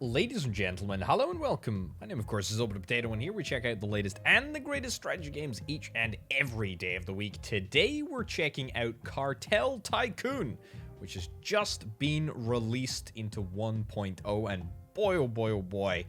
Ladies and gentlemen, hello and welcome. My name, of course, is Open Potato, and here we check out the latest and the greatest strategy games each and every day of the week. Today, we're checking out Cartel Tycoon, which has just been released into 1.0, and boy, oh boy, oh boy,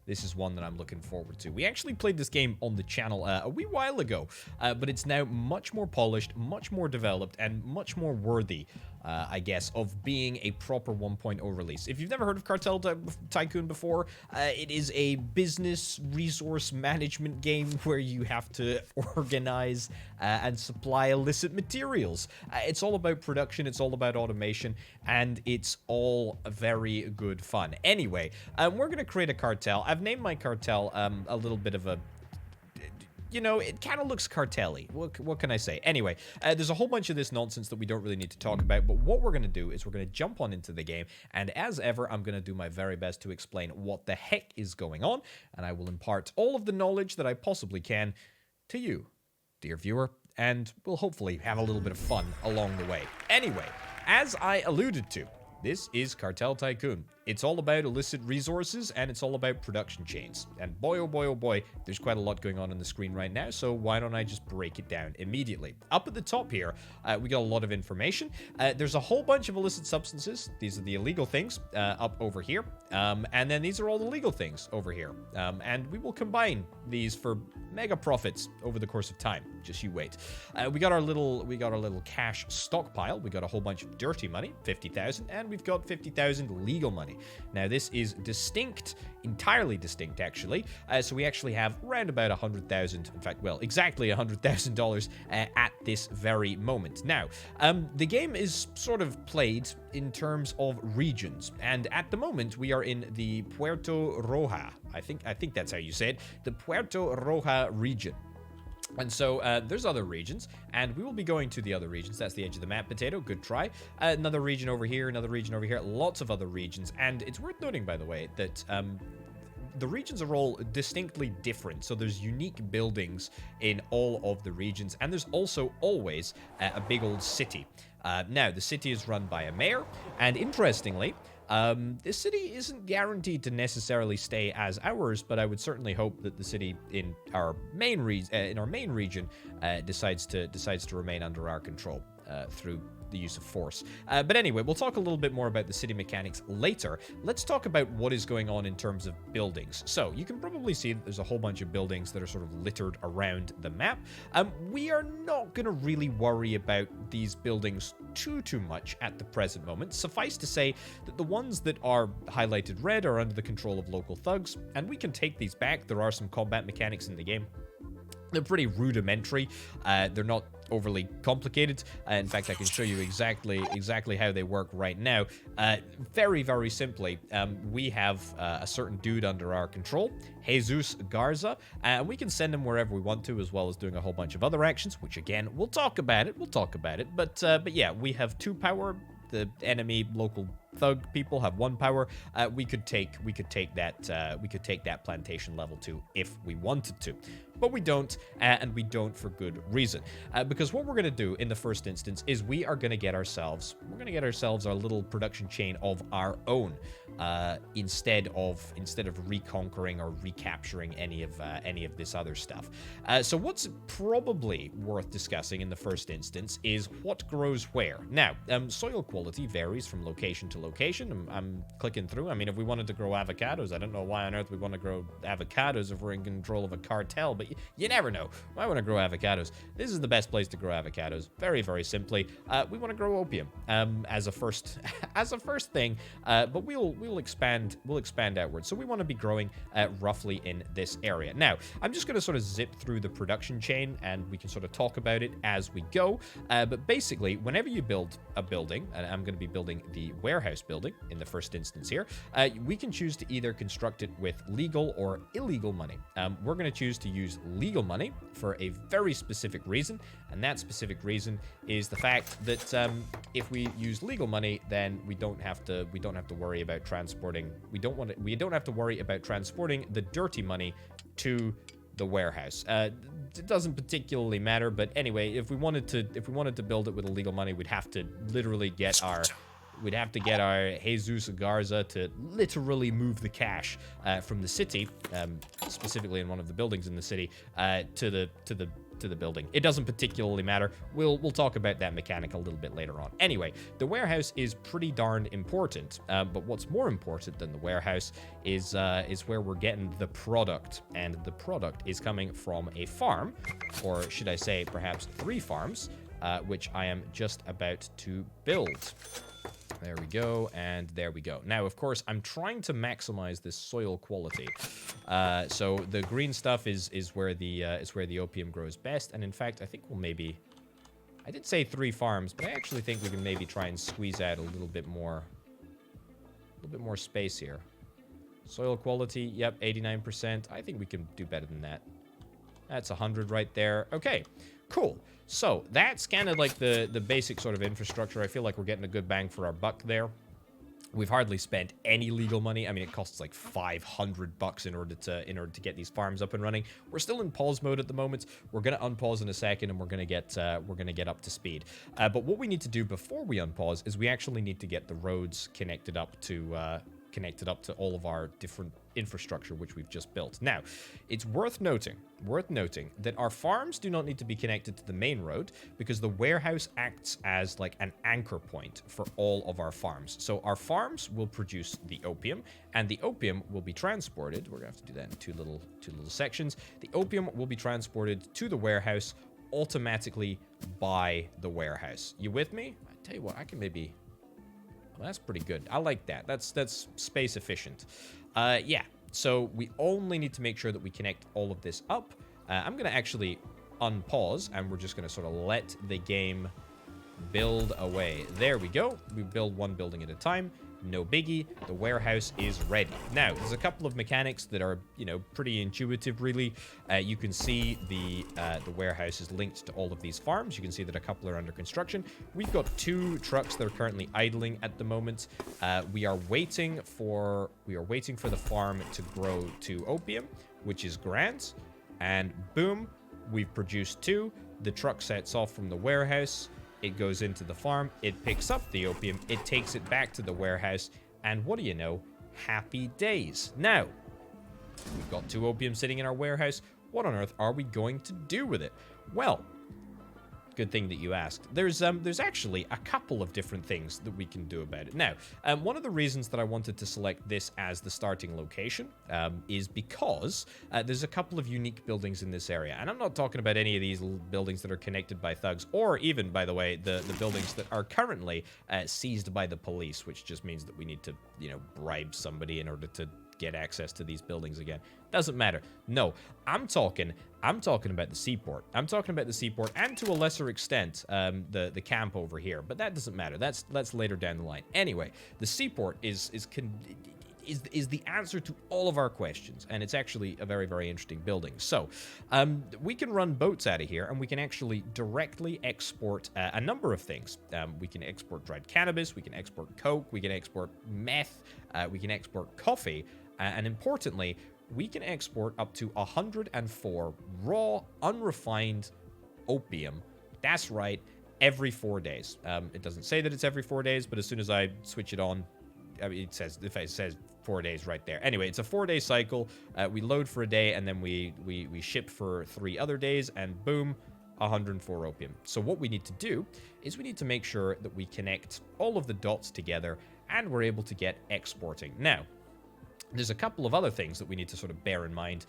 this is one that I'm looking forward to. We actually played this game on the channel a wee while ago, but it's now much more polished, much more developed, and much more worthy, I guess, of being a proper 1.0 release. If you've never heard of Cartel Tycoon before, it is a business resource management game where you have to organize and supply illicit materials. It's all about production, it's all about automation, and it's all very good fun. Anyway, we're going to create a cartel. I've named my cartel a little bit of a... You know, it kind of looks cartel-y. What can I say? Anyway, there's a whole bunch of this nonsense that we don't really need to talk about, but what we're going to do is we're going to jump on into the game, and as ever, I'm going to do my very best to explain what the heck is going on, and I will impart all of the knowledge that I possibly can to you, dear viewer, and we'll hopefully have a little bit of fun along the way. Anyway, as I alluded to, this is Cartel Tycoon. It's all about illicit resources, and it's all about production chains. And boy, oh boy, oh boy, there's quite a lot going on the screen right now, so why don't I just break it down immediately? Up at the top here, we got a lot of information. There's a whole bunch of illicit substances. These are the illegal things up over here. And then these are all the legal things over here. And we will combine these for mega profits over the course of time. Just you wait. We got our little cash stockpile. We got a whole bunch of dirty money, 50,000, and we've got 50,000 legal money. Now, this is distinct, entirely distinct, actually. So we actually have around about 100,000, in fact, well, exactly $100,000 at this very moment. Now, the game is sort of played in terms of regions, and at the moment, we are in the Puerto Roja. I think that's how you say it. The Puerto Roja region. And so there's other regions, and we will be going to the other regions. That's the edge of the map, Potato. Good try. Another region over here, another region over here. Lots of other regions. And it's worth noting, by the way, that the regions are all distinctly different. So there's unique buildings in all of the regions, and there's also always a big old city. Now, the city is run by a mayor, and interestingly, this city isn't guaranteed to necessarily stay as ours, but I would certainly hope that the city in our main region decides to remain under our control through the use of force. But anyway, we'll talk a little bit more about the city mechanics later. Let's talk about what is going on in terms of buildings. So you can probably see that there's a whole bunch of buildings that are sort of littered around the map. We are not going to really worry about these buildings too much at the present moment. Suffice to say that the ones that are highlighted red are under the control of local thugs, and we can take these back. There are some combat mechanics in the game. They're pretty rudimentary. They're not overly complicated. In fact, I can show you exactly how they work right now. Very, very simply, we have a certain dude under our control, Jesus Garza, and we can send him wherever we want to, as well as doing a whole bunch of other actions, which again, we'll talk about it. But yeah, we have 2 power. The enemy local thug people have 1 power. We could take that plantation level 2 if we wanted to, but we don't, and we don't for good reason. Because what we're gonna do in the first instance is we're gonna get ourselves our little production chain of our own, instead of reconquering or recapturing any of this other stuff. So what's probably worth discussing in the first instance is what grows where. Now, soil quality varies from location to location. I'm clicking through. I mean, if we wanted to grow avocados, I don't know why on earth we want to grow avocados if we're in control of a cartel, but you never know. I want to grow avocados. This is the best place to grow avocados. Very, very simply, we want to grow opium as a first thing, but we'll expand outwards. So we want to be growing roughly in this area. Now, I'm just going to sort of zip through the production chain, and we can sort of talk about it as we go. But basically, whenever you build a building, and I'm going to be building the warehouse building in the first instance here, we can choose to either construct it with legal or illegal money. We're going to choose to use legal money for a very specific reason, and that specific reason is the fact that if we use legal money, then we don't have to worry about transporting. We don't have to worry about transporting the dirty money to the warehouse. It doesn't particularly matter, but anyway, if we wanted to build it with illegal money, we'd have to literally get our we'd have to get our Jesus Garza to literally move the cash from the city, specifically in one of the buildings in the city, to the building. It doesn't particularly matter. We'll talk about that mechanic a little bit later on. Anyway, the warehouse is pretty darn important, but what's more important than the warehouse is where we're getting the product, and the product is coming from a farm, or should I say perhaps 3 farms, which I am just about to build. There we go, and there we go. Now, of course, I'm trying to maximize this soil quality. So the green stuff is where the opium grows best, and in fact, I think we'll maybe... I did say 3 farms, but I actually think we can maybe try and squeeze out a little bit more space here. Soil quality, yep, 89%. I think we can do better than that. That's 100 right there. Okay, cool. So that's kind of like the basic sort of infrastructure. I feel like we're getting a good bang for our buck there. We've hardly spent any legal money. I mean, it costs like $500 in order to get these farms up and running. We're still in pause mode at the moment. We're gonna unpause in a second, and we're gonna get up to speed. But what we need to do before we unpause is we actually need to get the roads connected up to all of our different infrastructure which we've just built. Now, it's worth noting that our farms do not need to be connected to the main road, because the warehouse acts as like an anchor point for all of our farms. So our farms will produce the opium, and the opium will be transported. We're gonna have to do that in two little sections. The opium will be transported to the warehouse automatically by the warehouse. You with me? I tell you what, I can maybe... Well, that's pretty good. I like that. That's space efficient. Yeah, so we only need to make sure that we connect all of this up. I'm going to actually unpause, and we're just going to sort of let the game build away. There we go. We build one building at a time. No biggie. The warehouse is ready. Now, there's a couple of mechanics that are, you know, pretty intuitive, really. You can see the warehouse is linked to all of these farms. You can see that a couple are under construction. We've got 2 trucks that are currently idling at the moment. We are waiting for the farm to grow to opium, which is grand. And boom, we've produced 2. The truck sets off from the warehouse. It goes into the farm, it picks up the opium, it takes it back to the warehouse, and what do you know? Happy days. Now, we've got 2 opium sitting in our warehouse. What on earth are we going to do with it? Well, good thing that you asked. There's actually a couple of different things that we can do about it. Now, one of the reasons that I wanted to select this as the starting location is because there's a couple of unique buildings in this area. And I'm not talking about any of these buildings that are connected by thugs, or even, by the way, the buildings that are currently seized by the police, which just means that we need to, you know, bribe somebody in order to get access to these buildings again. Doesn't matter. No, I'm talking about the seaport. I'm talking about the seaport, and to a lesser extent, the camp over here. But that doesn't matter. That's later down the line. Anyway, the seaport is the answer to all of our questions, and it's actually a very, very interesting building. So, we can run boats out of here, and we can actually directly export a number of things. We can export dried cannabis, we can export coke, we can export meth, we can export coffee, and importantly, we can export up to 104 raw, unrefined opium. That's right, every 4 days. It doesn't say that it's every 4 days, but as soon as I switch it on, I mean, it says 4 days right there. Anyway, it's a 4-day cycle. We load for a day, and then we ship for 3 other days, and boom, 104 opium. So what we need to do is we need to make sure that we connect all of the dots together, and we're able to get exporting. Now, there's a couple of other things that we need to sort of bear in mind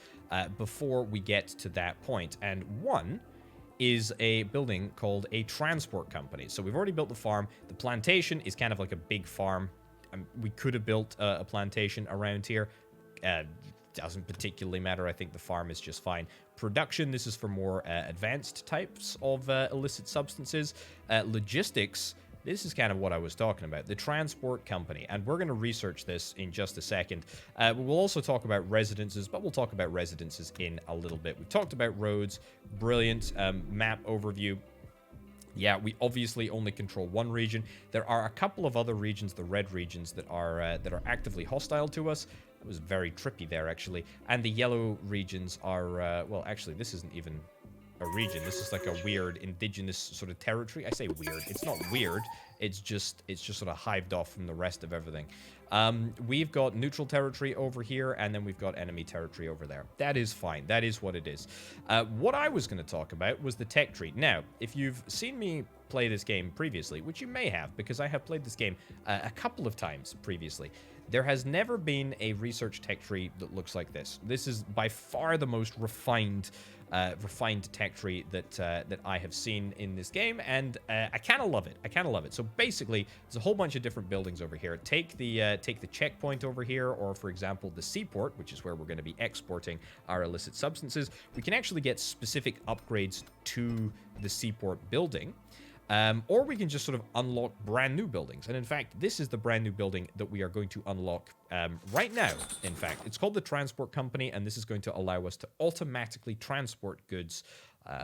before we get to that point, and one is a building called a transport company. So we've already built the farm. The plantation is kind of like a big farm. We could have built a plantation around here. Doesn't particularly matter. I think the farm is just fine. Production, this is for more advanced types of illicit substances. Logistics, this is kind of what I was talking about. The transport company. And we're going to research this in just a second. We'll also talk about residences, but we'll talk about residences in a little bit. We talked about roads. Brilliant. Map overview. Yeah, we obviously only control one region. There are a couple of other regions, the red regions, that are actively hostile to us. It was very trippy there, actually. And the yellow regions are, well, actually, this isn't even a region. This is like a weird indigenous sort of territory. I say weird. It's not weird. It's just sort of hived off from the rest of everything. We've got neutral territory over here, and then we've got enemy territory over there. That is fine. That is what it is. What I was going to talk about was the tech tree. Now, if you've seen me play this game previously, which you may have, because I have played this game a couple of times previously, there has never been a research tech tree that looks like this. This is by far the most refined tech tree that I have seen in this game, and I kind of love it. I kind of love it. So basically, there's a whole bunch of different buildings over here. Take the checkpoint over here, or for example, the seaport, which is where we're going to be exporting our illicit substances. We can actually get specific upgrades to the seaport building. Or we can just sort of unlock brand new buildings. And in fact, this is the brand new building that we are going to unlock right now. In fact, it's called the Transport Company, and this is going to allow us to automatically transport goods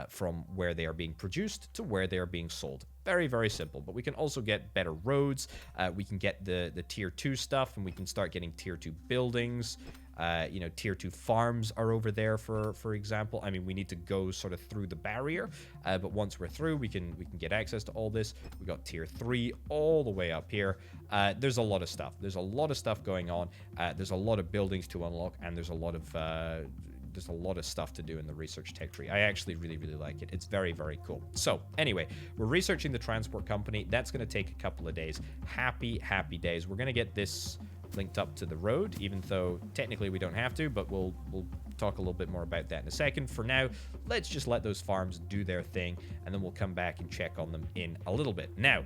from where they are being produced to where they are being sold. Very, very simple. But we can also get better roads. We can get the tier 2 stuff, and we can start getting tier 2 buildings. Tier 2 farms are over there, for example. I mean, we need to go sort of through the barrier, but once we're through, we can get access to all this. We got tier 3 all the way up here. There's a lot of stuff. There's a lot of stuff going on. There's a lot of buildings to unlock, and there's a lot of stuff to do in the research tech tree. I actually really, really like it. It's very, very cool. So anyway, we're researching the Transport Company. That's going to take a couple of days. Happy days. We're going to get this linked up to the road, even though technically we don't have to, but we'll talk a little bit more about that in a second. For now, let's just let those farms do their thing, and then we'll come back and check on them in a little bit. Now,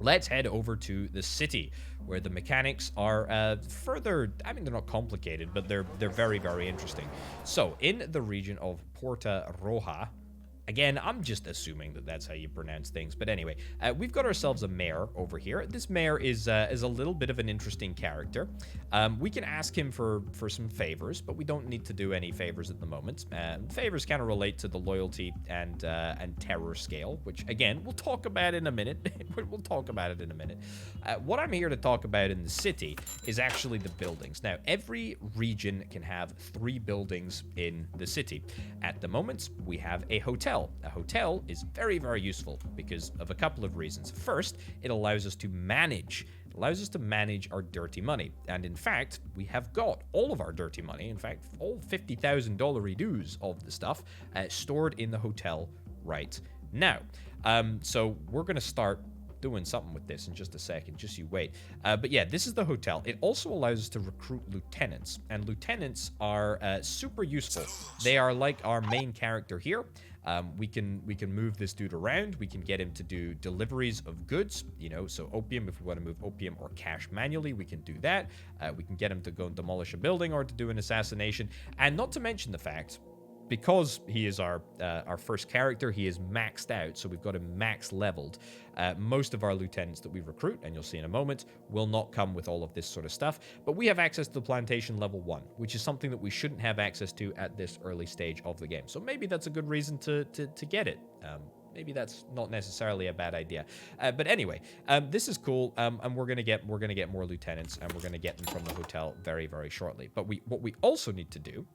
let's head over to the city, where the mechanics are further, I mean, they're not complicated, but they're very, very interesting. So, in the region of Porta Roja, again, I'm just assuming that that's how you pronounce things. But anyway, we've got ourselves a mayor over here. This mayor is a little bit of an interesting character. We can ask him for some favors, but we don't need to do any favors at the moment. Favors kind of relate to the loyalty and terror scale, which, again, we'll talk about in a minute. We'll talk about it in a minute. What I'm here to talk about in the city is actually the buildings. Now, every region can have 3 buildings in the city. At the moment, we have a hotel. A hotel is very, very useful because of a couple of reasons. First, it allows us to manage. It allows us to manage our dirty money. And in fact, we have got all of our dirty money, in fact, all $50,000 dues of the stuff stored in the hotel right now. So we're going to start doing something with this in just a second. Just you wait. But yeah, this is the hotel. It also allows us to recruit lieutenants, and lieutenants are super useful. They are like our main character here. We can move this dude around. We can get him to do deliveries of goods, so opium, if we want to move opium or cash manually, we can do that. We can get him to go and demolish a building or to do an assassination. And not to mention the fact, because he is our first character, he is maxed out, so we've got him max leveled. Most of our lieutenants that we recruit, and you'll see in a moment, will not come with all of this sort of stuff, but we have access to the plantation level 1, which is something that we shouldn't have access to at this early stage of the game. So maybe that's a good reason to get it. Maybe that's not necessarily a bad idea. But anyway, this is cool, and we're gonna get more lieutenants, and we're gonna get them from the hotel very, very shortly. But what we also need to do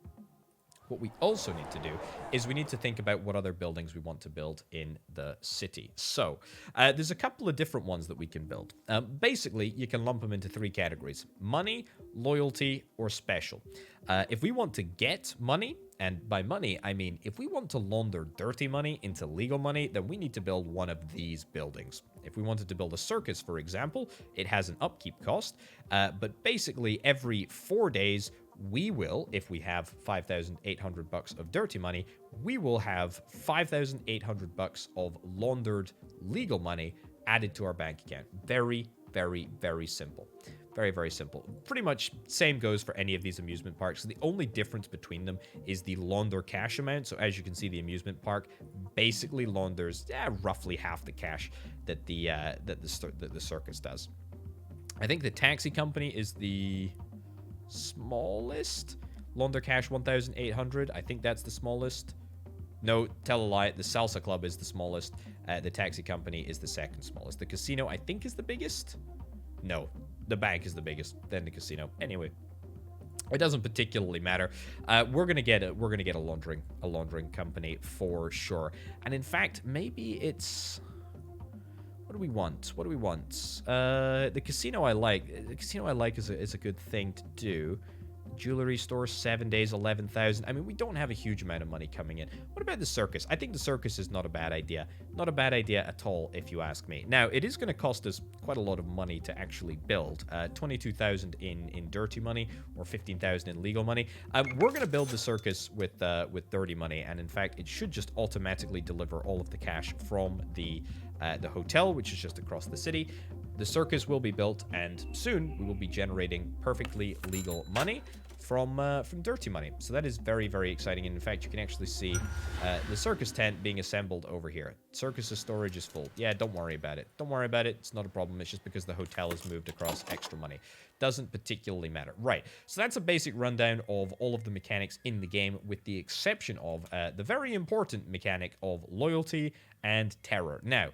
is we need to think about what other buildings we want to build in the city. So there's a couple of different ones that we can build. Basically, you can lump them into 3 categories: money, loyalty, or special. If we want to get money, and by money, I mean if we want to launder dirty money into legal money, then we need to build one of these buildings. If we wanted to build a circus, for example, it has an upkeep cost, but basically every 4 days, we will, if we have 5,800 bucks of dirty money, we will have 5,800 bucks of laundered legal money added to our bank account. Very, very, very simple. Very, very simple. Pretty much same goes for any of these amusement parks. So the only difference between them is the launder cash amount. So as you can see, the amusement park basically launders roughly half the cash that the circus does. I think the taxi company is the smallest. Launder cash 1,800. I think that's the smallest. No, tell a lie. The salsa club is the smallest. The taxi company is the second smallest. The casino, I think, is the biggest. No, the bank is the biggest, then the casino. Anyway, It doesn't particularly matter. We're gonna get a laundering company for sure. And in fact, maybe it's, what do we want? What do we want? The casino I like. The casino I like is a good thing to do. Jewelry store, 7 days, 11,000. I mean, we don't have a huge amount of money coming in. What about the circus? I think the circus is not a bad idea. Not a bad idea at all, if you ask me. Now, it is going to cost us quite a lot of money to actually build. 22,000 in dirty money, or 15,000 in legal money. We're going to build the circus with dirty money, and in fact, it should just automatically deliver all of the cash from the hotel, which is just across the city. The circus will be built, and soon we will be generating perfectly legal money from dirty money. So that is very, very exciting. And in fact, you can actually see the circus tent being assembled over here. Circus's storage is full. Yeah, don't worry about it. Don't worry about it. It's not a problem. It's just because the hotel has moved across extra money. Doesn't particularly matter. Right. So that's a basic rundown of all of the mechanics in the game, with the exception of the very important mechanic of loyalty and terror. Now,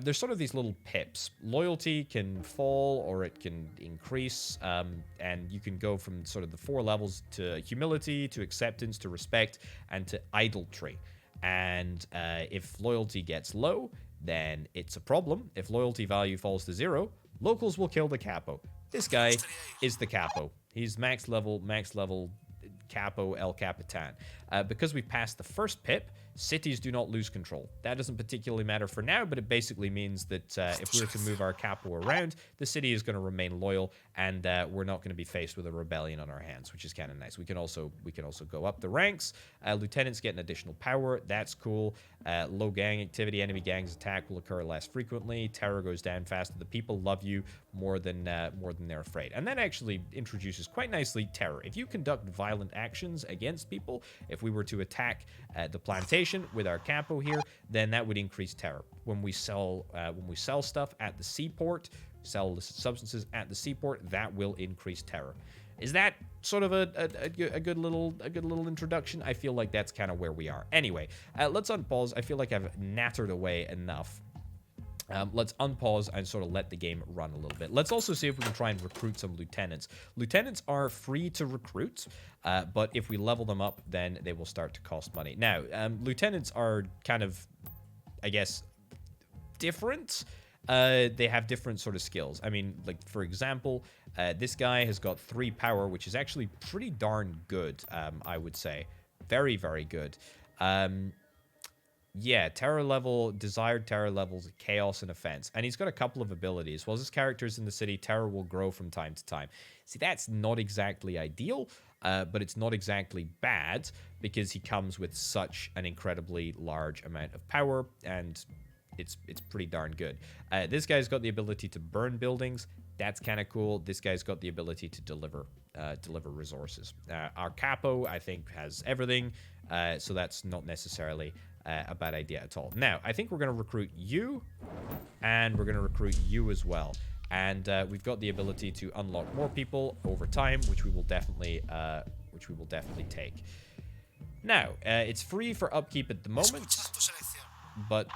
there's sort of these little pips. Loyalty can fall or it can increase, and you can go from sort of the 4 levels to humility, to acceptance, to respect, and to idolatry. And if loyalty gets low, then it's a problem. If loyalty value falls to 0, locals will kill the capo. This guy is the capo. He's max level capo El Capitan. Because we passed the first pip, cities do not lose control. That doesn't particularly matter for now, but it basically means that if we were to move our capo around, the city is going to remain loyal, and we're not going to be faced with a rebellion on our hands, which is kind of nice. We can also go up the ranks. Lieutenants get an additional power. That's cool. Low gang activity. Enemy gangs attack will occur less frequently. Terror goes down faster. The people love you more than they're afraid. And that actually introduces quite nicely terror. If you conduct violent actions against people, if we were to attack the plantation with our capo here, then that would increase terror. When we sell stuff at the seaport, sell illicit substances at the seaport, that will increase terror. Is that sort of a good little introduction? I feel like that's kind of where we are. Anyway, let's unpause. I feel like I've nattered away enough. Let's unpause and sort of let the game run a little bit. Let's also see if we can try and recruit some lieutenants. Lieutenants are free to recruit, but if we level them up, then they will start to cost money. Now, lieutenants are kind of, I guess, different. They have different sort of skills. I mean, like, for example, this guy has got 3 power, which is actually pretty darn good, I would say. Very, very good. Yeah, terror level, desired terror levels, chaos, and offense. And he's got a couple of abilities. While his character's in the city, terror will grow from time to time. See, that's not exactly ideal, but it's not exactly bad, because he comes with such an incredibly large amount of power, and it's pretty darn good. This guy's got the ability to burn buildings. That's kind of cool. This guy's got the ability to deliver resources. Our capo, I think, has everything, so that's not necessarily a bad idea at all. Now, I think we're going to recruit you, and we're going to recruit you as well. And we've got the ability to unlock more people over time, which we will definitely take. Now, it's free for upkeep at the moment, but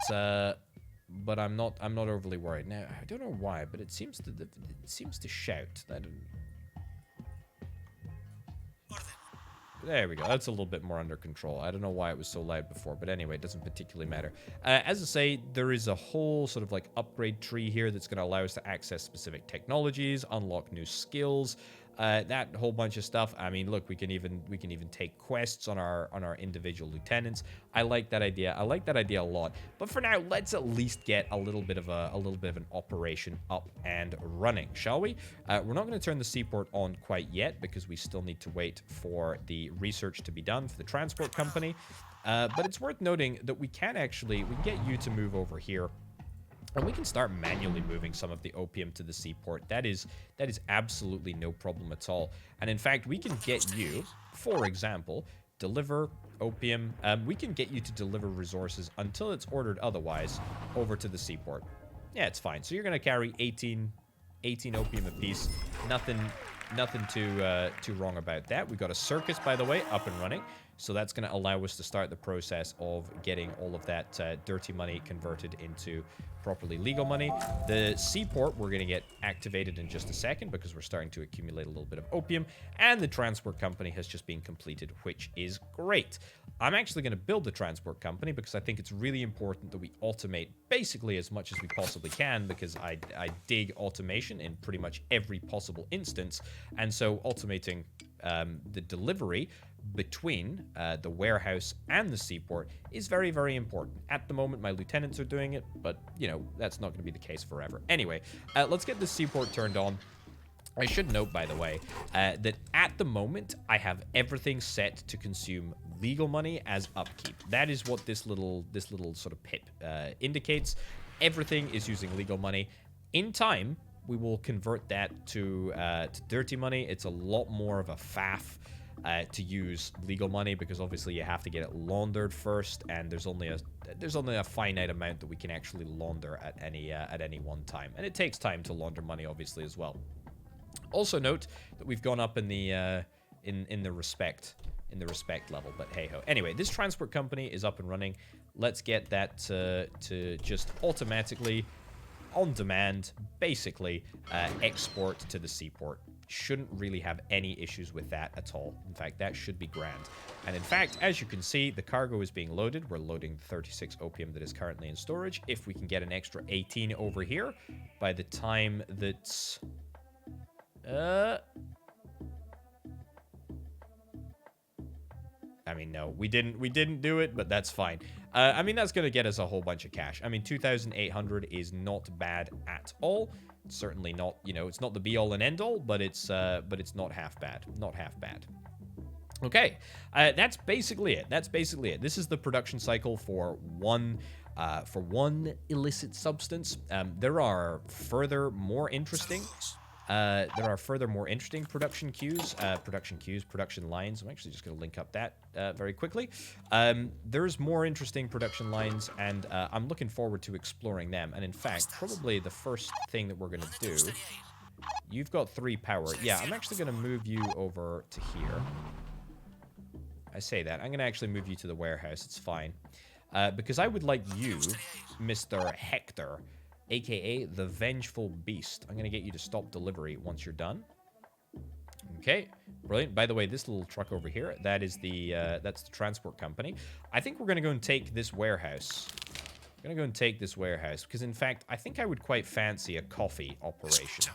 I'm not overly worried. Now, I don't know why, but it seems to shout. There we go. That's a little bit more under control. I don't know why it was so loud before, but anyway, it doesn't particularly matter. As I say, there is a whole sort of like upgrade tree here that's going to allow us to access specific technologies, unlock new skills, that whole bunch of stuff. I mean, look, we can even take quests on our individual lieutenants. I like that idea. I like that idea a lot. But for now, let's at least get a little bit of an operation up and running, shall we? We're not going to turn the seaport on quite yet, because we still need to wait for the research to be done for the transport company. But it's worth noting that we can get you to move over here. And we can start manually moving some of the opium to the seaport. That is absolutely no problem at all. And in fact, we can get you, for example, deliver opium. We can get you to deliver resources until it's ordered otherwise over to the seaport. Yeah, it's fine. So you're going to carry 18 opium apiece. Nothing Nothing too wrong about that. We've got a circus, by the way, up and running. So that's going to allow us to start the process of getting all of that dirty money converted into properly legal money. The seaport we're going to get activated in just a second because we're starting to accumulate a little bit of opium. And the transport company has just been completed, which is great. I'm actually going to build the transport company because I think it's really important that we automate basically as much as we possibly can, because I dig automation in pretty much every possible instance. And so automating the delivery between the warehouse and the seaport is very, very important. At the moment, my lieutenants are doing it, but, you know, that's not going to be the case forever. Anyway, let's get the seaport turned on. I should note, by the way, that at the moment, I have everything set to consume legal money as upkeep. That is what this little sort of pip indicates. Everything is using legal money. In time, we will convert that to dirty money. It's a lot more of a faff to use legal money because obviously you have to get it laundered first, and there's only a finite amount that we can actually launder at any one time, and it takes time to launder money obviously as well. Also note that we've gone up in the respect level, but hey ho. Anyway, this transport company is up and running. Let's get that to just automatically, on demand, basically export to the seaport. Shouldn't really have any issues with that at all. In fact, that should be grand. And in fact, as you can see, the cargo is being loaded. We're loading the 36 opium that is currently in storage. If we can get an extra 18 over here by the time that I mean, no, we didn't do it, but that's fine. I mean, that's going to get us a whole bunch of cash. I mean, 2,800 is not bad at all. It's certainly not, you know, it's not the be-all and end-all, but it's not half bad. Not half bad. Okay, that's basically it. This is the production cycle for one illicit substance. There are further more interesting production lines. I'm actually just going to link up that very quickly. There's more interesting production lines, and I'm looking forward to exploring them. And in fact, probably the first thing that we're going to do, you've got 3 power. Yeah, I'm actually going to move you over to here. I say that. I'm going to actually move you to the warehouse. It's fine. Because I would like you, Mr. Hector, aka the Vengeful Beast. I'm going to get you to stop delivery once you're done. Okay, brilliant. By the way, this little truck over here, that's the transport company. I think we're going to go and take this warehouse. Because in fact, I think I would quite fancy a coffee operation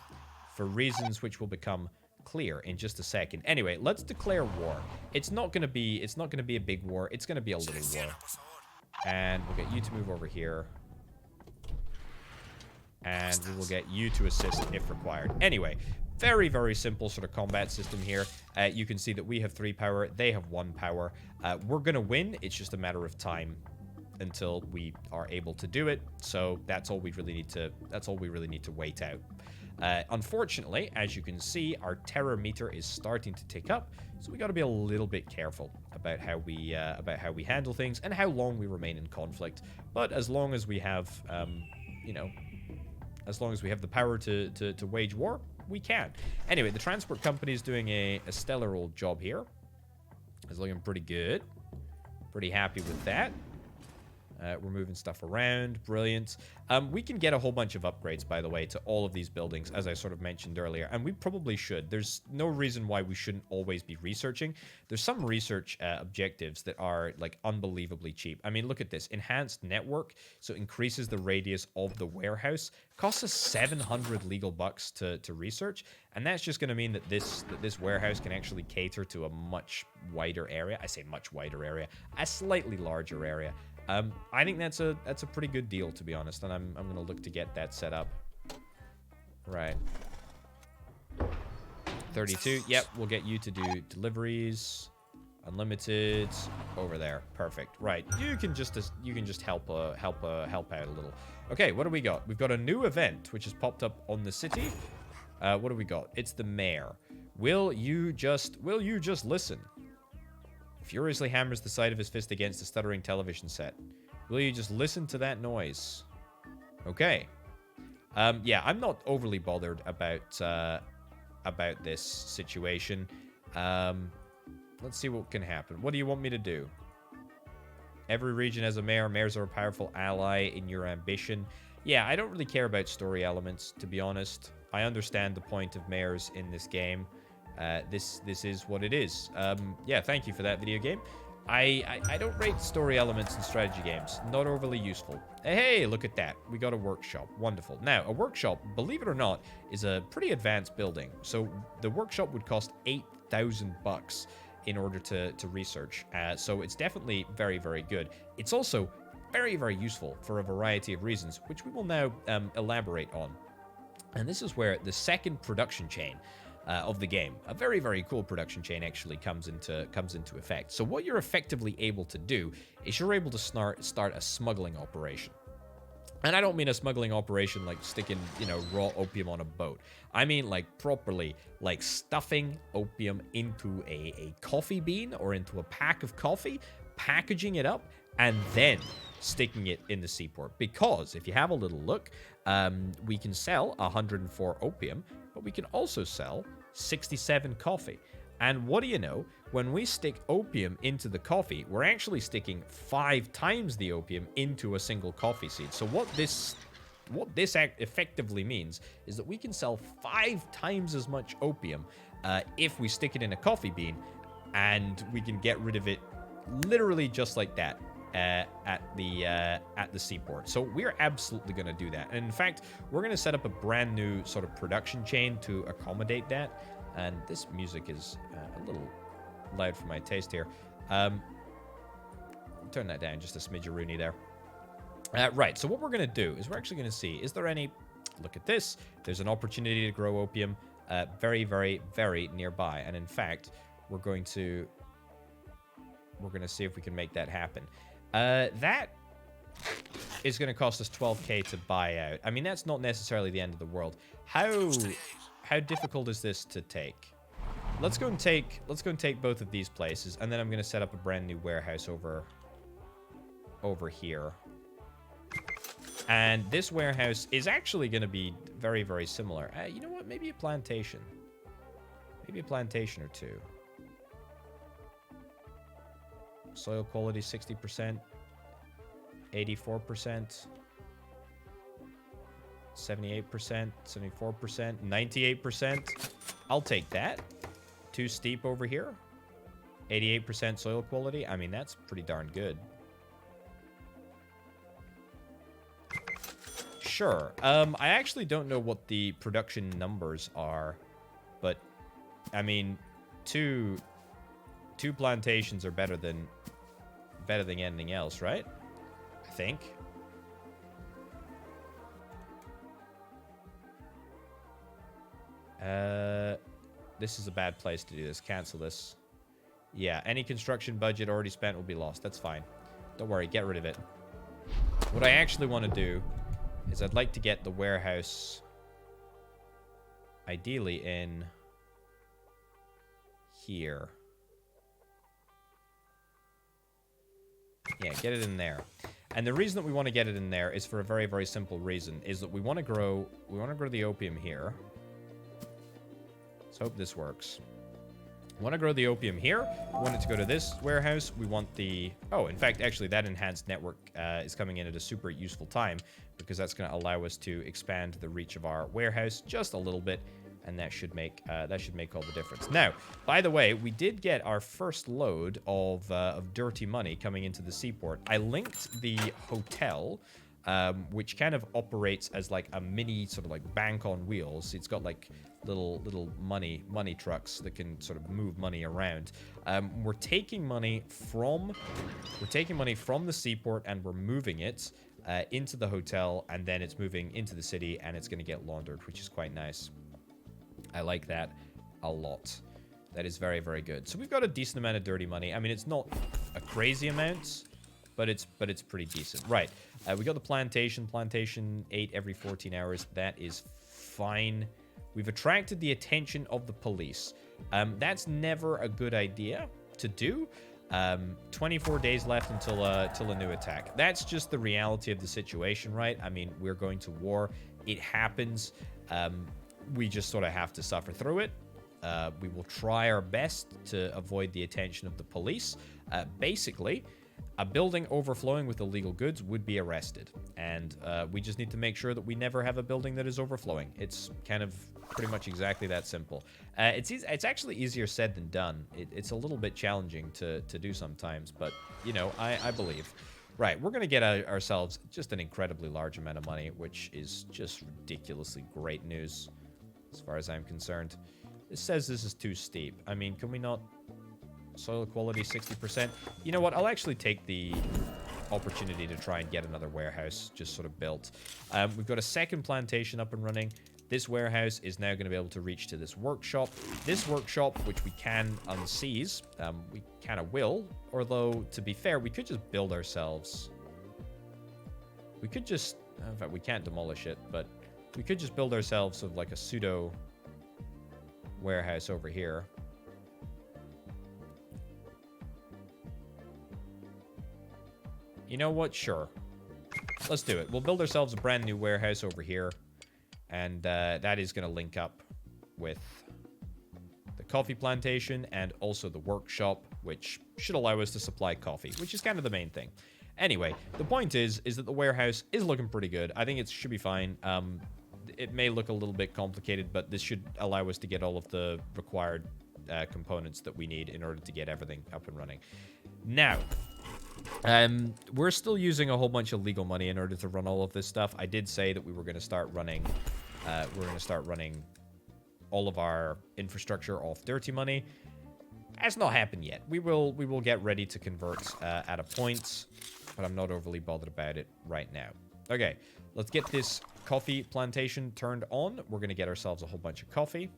for reasons which will become clear in just a second. Anyway, let's declare war. It's not going to be a big war. It's going to be a little war. And we'll get you to move over here. And we will get you to assist if required. Anyway, very, very simple sort of combat system here. You can see that we have 3 power. They have 1 power. We're going to win. It's just a matter of time until we are able to do it. So that's all we really need to wait out. Unfortunately, as you can see, our terror meter is starting to tick up. So we got to be a little bit careful about how we handle things and how long we remain in conflict. But as long as we have, as long as we have the power to wage war, we can. Anyway, the transport company is doing a stellar old job here. It's looking pretty good. Pretty happy with that. We're moving stuff around. Brilliant. We can get a whole bunch of upgrades, by the way, to all of these buildings, as I sort of mentioned earlier. And we probably should. There's no reason why we shouldn't always be researching. There's some research objectives that are, like, unbelievably cheap. I mean, look at this. Enhanced network. So increases the radius of the warehouse. Costs us 700 legal bucks to research. And that's just going to mean that this warehouse can actually cater to a much wider area. I say much wider area. A slightly larger area. I think that's a pretty good deal, to be honest, and I'm gonna look to get that set up. Right. 32. Yep, we'll get you to do deliveries, unlimited, over there. Perfect. Right. You can just help out a little. Okay, what do we got? We've got a new event which has popped up on the city. What do we got? It's the mayor. Will you just listen? Furiously hammers the side of his fist against the stuttering television set. Will you just listen to that noise? Okay. Yeah, I'm not overly bothered about about this situation. Let's see what can happen. What do you want me to do? Every region has a mayor. Mayors are a powerful ally in your ambition. Yeah, I don't really care about story elements, to be honest. I understand the point of mayors in this game. This is what it is. Yeah, thank you for that, video game. I don't rate story elements in strategy games. Not overly useful. Hey, look at that. We got a workshop. Wonderful. Now, a workshop, believe it or not, is a pretty advanced building. So the workshop would cost 8,000 bucks in order to research. So it's definitely very, very good. It's also very, very useful for a variety of reasons, which we will now elaborate on. And this is where the second production chain of the game, a very, very cool production chain, actually comes into effect. So what you're effectively able to do is you're able to start a smuggling operation. And I don't mean a smuggling operation like sticking, you know, raw opium on a boat. I mean like properly, like stuffing opium into a coffee bean or into a pack of coffee, packaging it up, and then sticking it in the seaport. Because if you have a little look, we can sell 104 opium, but we can also sell 67 coffee. And what do you know? When we stick opium into the coffee, we're actually sticking 5 times the opium into a single coffee seed. So what this effectively means is that we can sell 5 times as much opium if we stick it in a coffee bean, and we can get rid of it literally just like that at the seaport. So we're absolutely going to do that. And in fact, we're going to set up a brand new sort of production chain to accommodate that. And this music is a little loud for my taste here. Turn that down just a smidge-a-rooney there. Right, so what we're going to do is we're actually going to see, is there any... Look at this. There's an opportunity to grow opium very, very, very nearby. And in fact, we're going to see if we can make that happen. That is going to cost us 12k to buy out. I mean, that's not necessarily the end of the world. How difficult is this to take? Let's go and take both of these places, and then I'm going to set up a brand new warehouse over here. And this warehouse is actually going to be very, very similar. You know what? Maybe a plantation. Maybe a plantation or two. Soil quality 60%, 84%, 78%, 74%, 98%. I'll take that. Too steep over here. 88% soil quality. I mean, that's pretty darn good. Sure. I actually don't know what the production numbers are, but I mean, two plantations are better than anything else, right? I think. This is a bad place to do this. Cancel this. Yeah, any construction budget already spent will be lost. That's fine. Don't worry, get rid of it. What I actually want to do is I'd like to get the warehouse ideally in here. Yeah, get it in there. And the reason that we want to get it in there is for a very, very simple reason, is that we want to grow the opium here. Let's hope this works. We want to grow the opium here. We want it to go to this warehouse. We want the... Oh, in fact, actually, that enhanced network is coming in at a super useful time, because that's going to allow us to expand the reach of our warehouse just a little bit, and that should make all the difference. Now, by the way, we did get our first load of dirty money coming into the seaport. I linked the hotel, which kind of operates as like a mini sort of like bank on wheels. It's got like little money trucks that can sort of move money around. We're taking money from the seaport, and we're moving it into the hotel, and then it's moving into the city, and it's going to get laundered, which is quite nice. I like that a lot. That is very, very good. So we've got a decent amount of dirty money. I mean, it's not a crazy amount, but it's pretty decent. Right. We got the plantation. Plantation 8 every 14 hours. That is fine. We've attracted the attention of the police. That's never a good idea to do. 24 days left until a new attack. That's just the reality of the situation, right? I mean, we're going to war. It happens. we just sort of have to suffer through it. We will try our best to avoid the attention of the police. Basically, a building overflowing with illegal goods would be arrested. And we just need to make sure that we never have a building that is overflowing. It's kind of pretty much exactly that simple. It's actually easier said than done. It's a little bit challenging to do sometimes, but, you know, I believe. Right, we're going to get ourselves just an incredibly large amount of money, which is just ridiculously great news as far as I'm concerned. It says this is too steep. I mean, can we not... Soil quality 60%? You know what? I'll actually take the opportunity to try and get another warehouse just sort of built. We've got a second plantation up and running. This warehouse is now going to be able to reach to this workshop. This workshop, which we can unseize, we kind of will. Although, to be fair, we could just build ourselves. We could just... In fact, we can't demolish it, but we could just build ourselves sort of like a pseudo warehouse over here. You know what? Sure. Let's do it. We'll build ourselves a brand new warehouse over here. And that is going to link up with the coffee plantation and also the workshop, which should allow us to supply coffee, which is kind of the main thing. Anyway, the point is that the warehouse is looking pretty good. I think it should be fine. It may look a little bit complicated, but this should allow us to get all of the required components that we need in order to get everything up and running. Now... we're still using a whole bunch of legal money in order to run all of this stuff. I did say that we were going to start running, all of our infrastructure off dirty money. That's not happened yet. We will get ready to convert at a point, but I'm not overly bothered about it right now. Okay, let's get this coffee plantation turned on. We're going to get ourselves a whole bunch of coffee.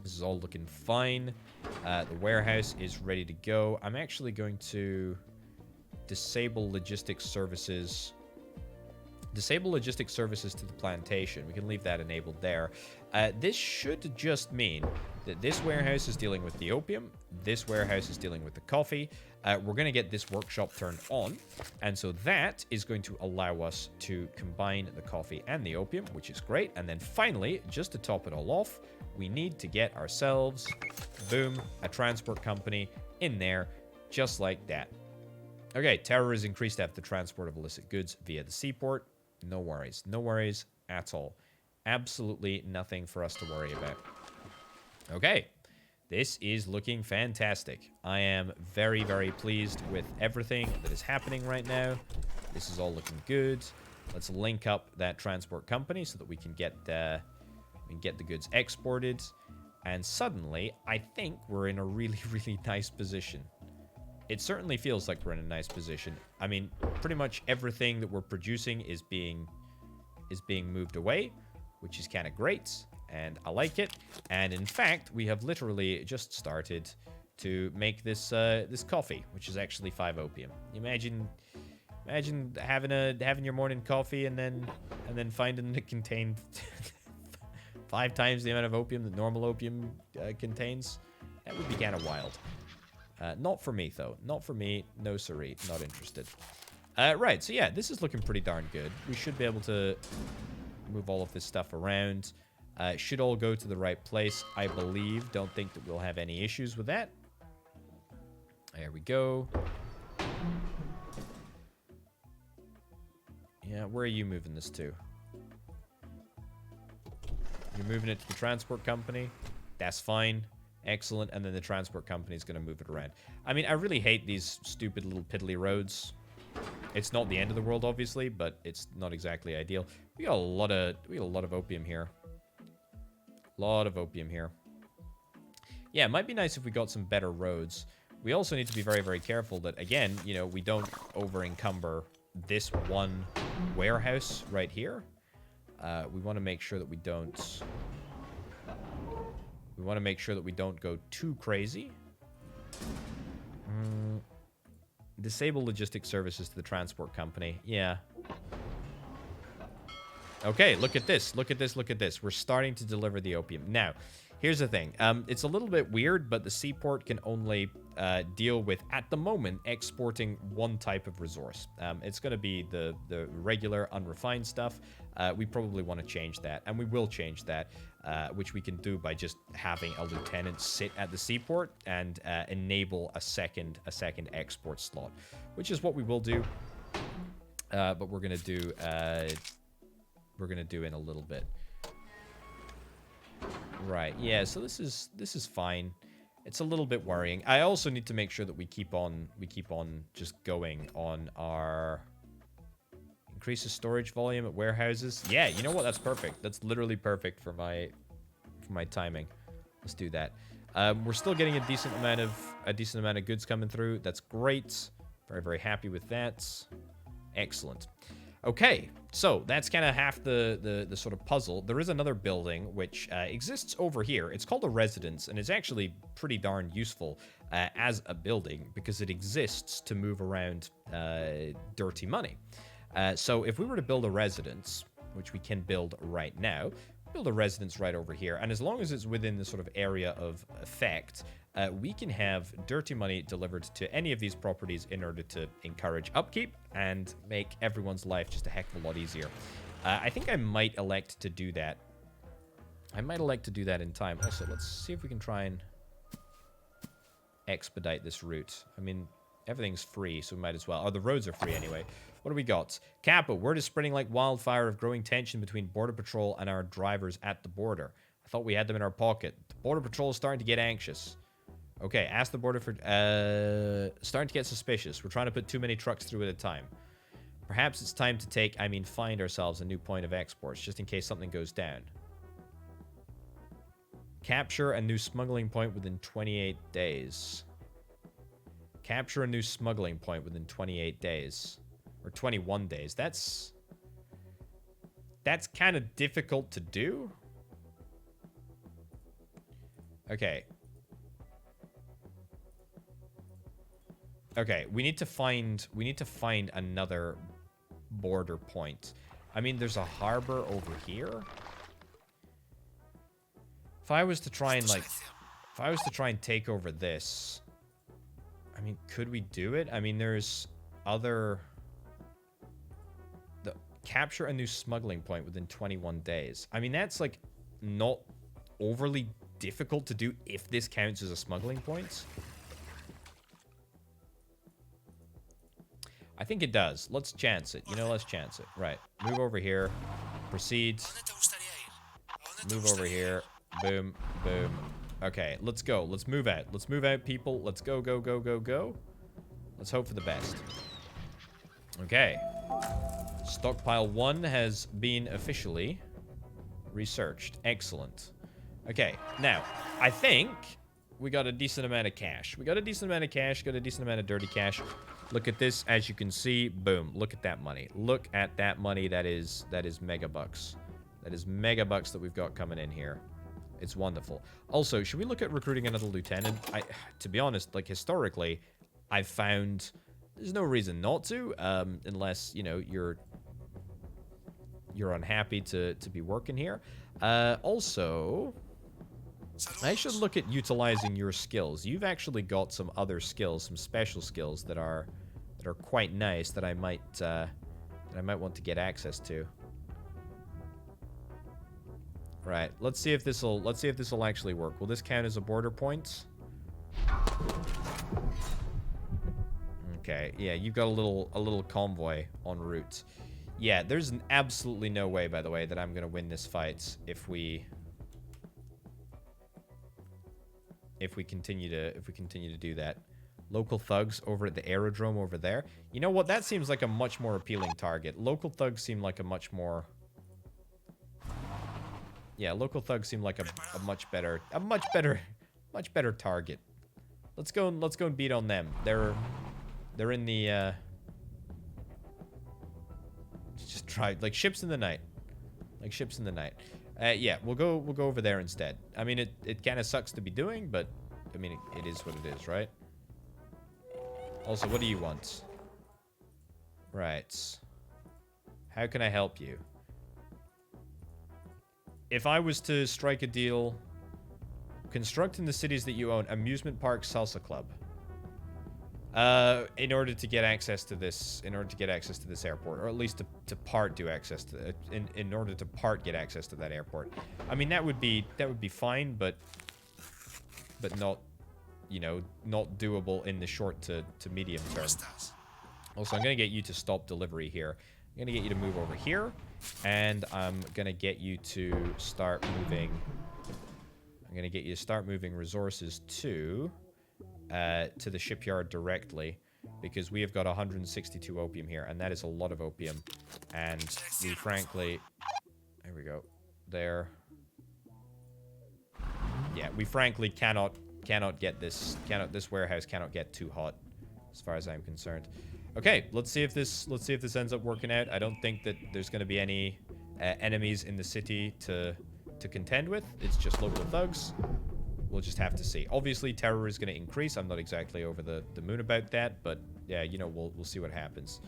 This is all looking fine. The warehouse is ready to go. I'm actually going to disable logistics services. Disable logistics services to the plantation. We can leave that enabled there. This should just mean that this warehouse is dealing with the opium. This warehouse is dealing with the coffee. We're going to get this workshop turned on. And so that is going to allow us to combine the coffee and the opium, which is great. And then finally, just to top it all off, we need to get ourselves, boom, a transport company in there, just like that. Okay, terror is increased after the transport of illicit goods via the seaport. No worries. No worries at all. Absolutely nothing for us to worry about. Okay, this is looking fantastic. I am very, very pleased with everything that is happening right now. This is all looking good. Let's link up that transport company so that we can get the goods exported. And suddenly, I think we're in a really, really nice position. It certainly feels like we're in a nice position. I mean, pretty much everything that we're producing is being moved away, which is kind of great, and I like it. And in fact, we have literally just started to make this this coffee, which is actually 5 opium. Imagine having your morning coffee and then finding it contained 5 times the amount of opium that normal opium contains. That would be kind of wild. Not for me, though. Not for me. No siree. Not interested. Right, so yeah, this is looking pretty darn good. We should be able to move all of this stuff around. Should all go to the right place, I believe. Don't think that we'll have any issues with that. There we go. Yeah, where are you moving this to? You're moving it to the transport company. That's fine. Excellent. And then the transport company is going to move it around. I mean, I really hate these stupid little piddly roads. It's not the end of the world, obviously, but it's not exactly ideal. We got a lot of opium here. A lot of opium here. Yeah, it might be nice if we got some better roads. We also need to be very, very careful that, again, you know, we don't over-encumber this one warehouse right here. We want to make sure that we don't... We want to make sure that we don't go too crazy. Disable logistics services to the transport company. Yeah. Okay, look at this. Look at this. Look at this. We're starting to deliver the opium. Now, here's the thing. It's a little bit weird, but the seaport can only deal with, at the moment, exporting one type of resource. It's going to be the regular unrefined stuff. We probably want to change that, and we will change that, which we can do by just having a lieutenant sit at the seaport and enable a second export slot, which is what we will do. But we're gonna do in a little bit. Right, yeah, so this is fine. It's a little bit worrying. I also need to make sure that we keep on just going on our increase the storage volume at warehouses. Yeah, you know what? That's perfect. That's literally perfect for my timing. Let's do that. We're still getting a decent amount of goods coming through. That's great. Very, very happy with that. Excellent. Okay, so that's kind of half the sort of puzzle. There is another building which exists over here. It's called a residence, and it's actually pretty darn useful as a building because it exists to move around dirty money. So if we were to build a residence, which we can build right now, build a residence right over here, and as long as it's within the sort of area of effect, we can have dirty money delivered to any of these properties in order to encourage upkeep and make everyone's life just a heck of a lot easier. I think I might elect to do that. I might elect to do that in time. Also, let's see if we can try and expedite this route. I mean, everything's free, so we might as well. Oh, the roads are free anyway. What do we got? Kappa, word is spreading like wildfire of growing tension between Border Patrol and our drivers at the border. I thought we had them in our pocket. The Border Patrol is starting to get anxious. Okay, ask the border for... starting to get suspicious. We're trying to put too many trucks through at a time. Perhaps it's time to find ourselves a new point of exports, just in case something goes down. Capture a new smuggling point within 28 days. Capture a new smuggling point within 28 days. Or 21 days. That's kind of difficult to do. Okay. Okay, we need to find another border point. I mean, there's a harbor over here. If I was to try and take over this, I mean, could we do it? I mean, there's other... Capture a new smuggling point within 21 days. I mean, that's, like, not overly difficult to do if this counts as a smuggling point. I think it does. Let's chance it. You know, let's chance it. Right. Move over here. Proceed. Move over here. Boom. Boom. Okay, let's go. Let's move out. Let's move out, people. Let's go, go, go, go, go. Let's hope for the best. Okay. Stockpile 1 has been officially researched. Excellent. Okay, now, I think we got a decent amount of cash. We got a decent amount of cash, got a decent amount of dirty cash. Look at this, as you can see, boom. Look at that money. Look at that money. That is mega bucks. That is mega bucks that we've got coming in here. It's wonderful. Also, should we look at recruiting another lieutenant? To be honest, like, historically, I've found there's no reason not to, unless, you know, you're unhappy to be working here. Also, I should look at utilizing your skills. You've actually got some other skills, some special skills that are quite nice that I might want to get access to. Right. Let's see if this will actually work. Will this count as a border point? Okay. Yeah, you've got a little convoy en route. Yeah, there's absolutely no way, by the way, that I'm gonna win this fight if we continue to do that. Local thugs over at the aerodrome over there. You know what? That seems like a much more appealing target. Local thugs seem like a much more... Yeah, local thugs seem like a much better target. Let's go and beat on them. They're in the just try like ships in the night. Like ships in the night. Yeah, we'll go over there instead. I mean, it kind of sucks to be doing, but I mean, it is what it is, right? Also, what do you want? Right. How can I help you? If I was to strike a deal, construct in the cities that you own, amusement park, salsa club. In order to get access to this, airport, or at least to part do access to, in order to part get access to that airport. I mean, that would be fine, but not, you know, not doable in the short to medium term. Also, I'm gonna get you to stop delivery here. I'm gonna get you to move over here, and I'm gonna get you to start moving. I'm gonna get you to start moving resources to the shipyard directly, because we have got 162 opium here, and that is a lot of opium. And we frankly, there we go, there. Yeah, we frankly cannot get this. This warehouse cannot get too hot, as far as I'm concerned. Okay, let's see if this ends up working out. I don't think that there's going to be any enemies in the city to contend with. It's just local thugs. We'll just have to see. Obviously, terror is going to increase. I'm not exactly over the moon about that, but yeah, you know, we'll see what happens.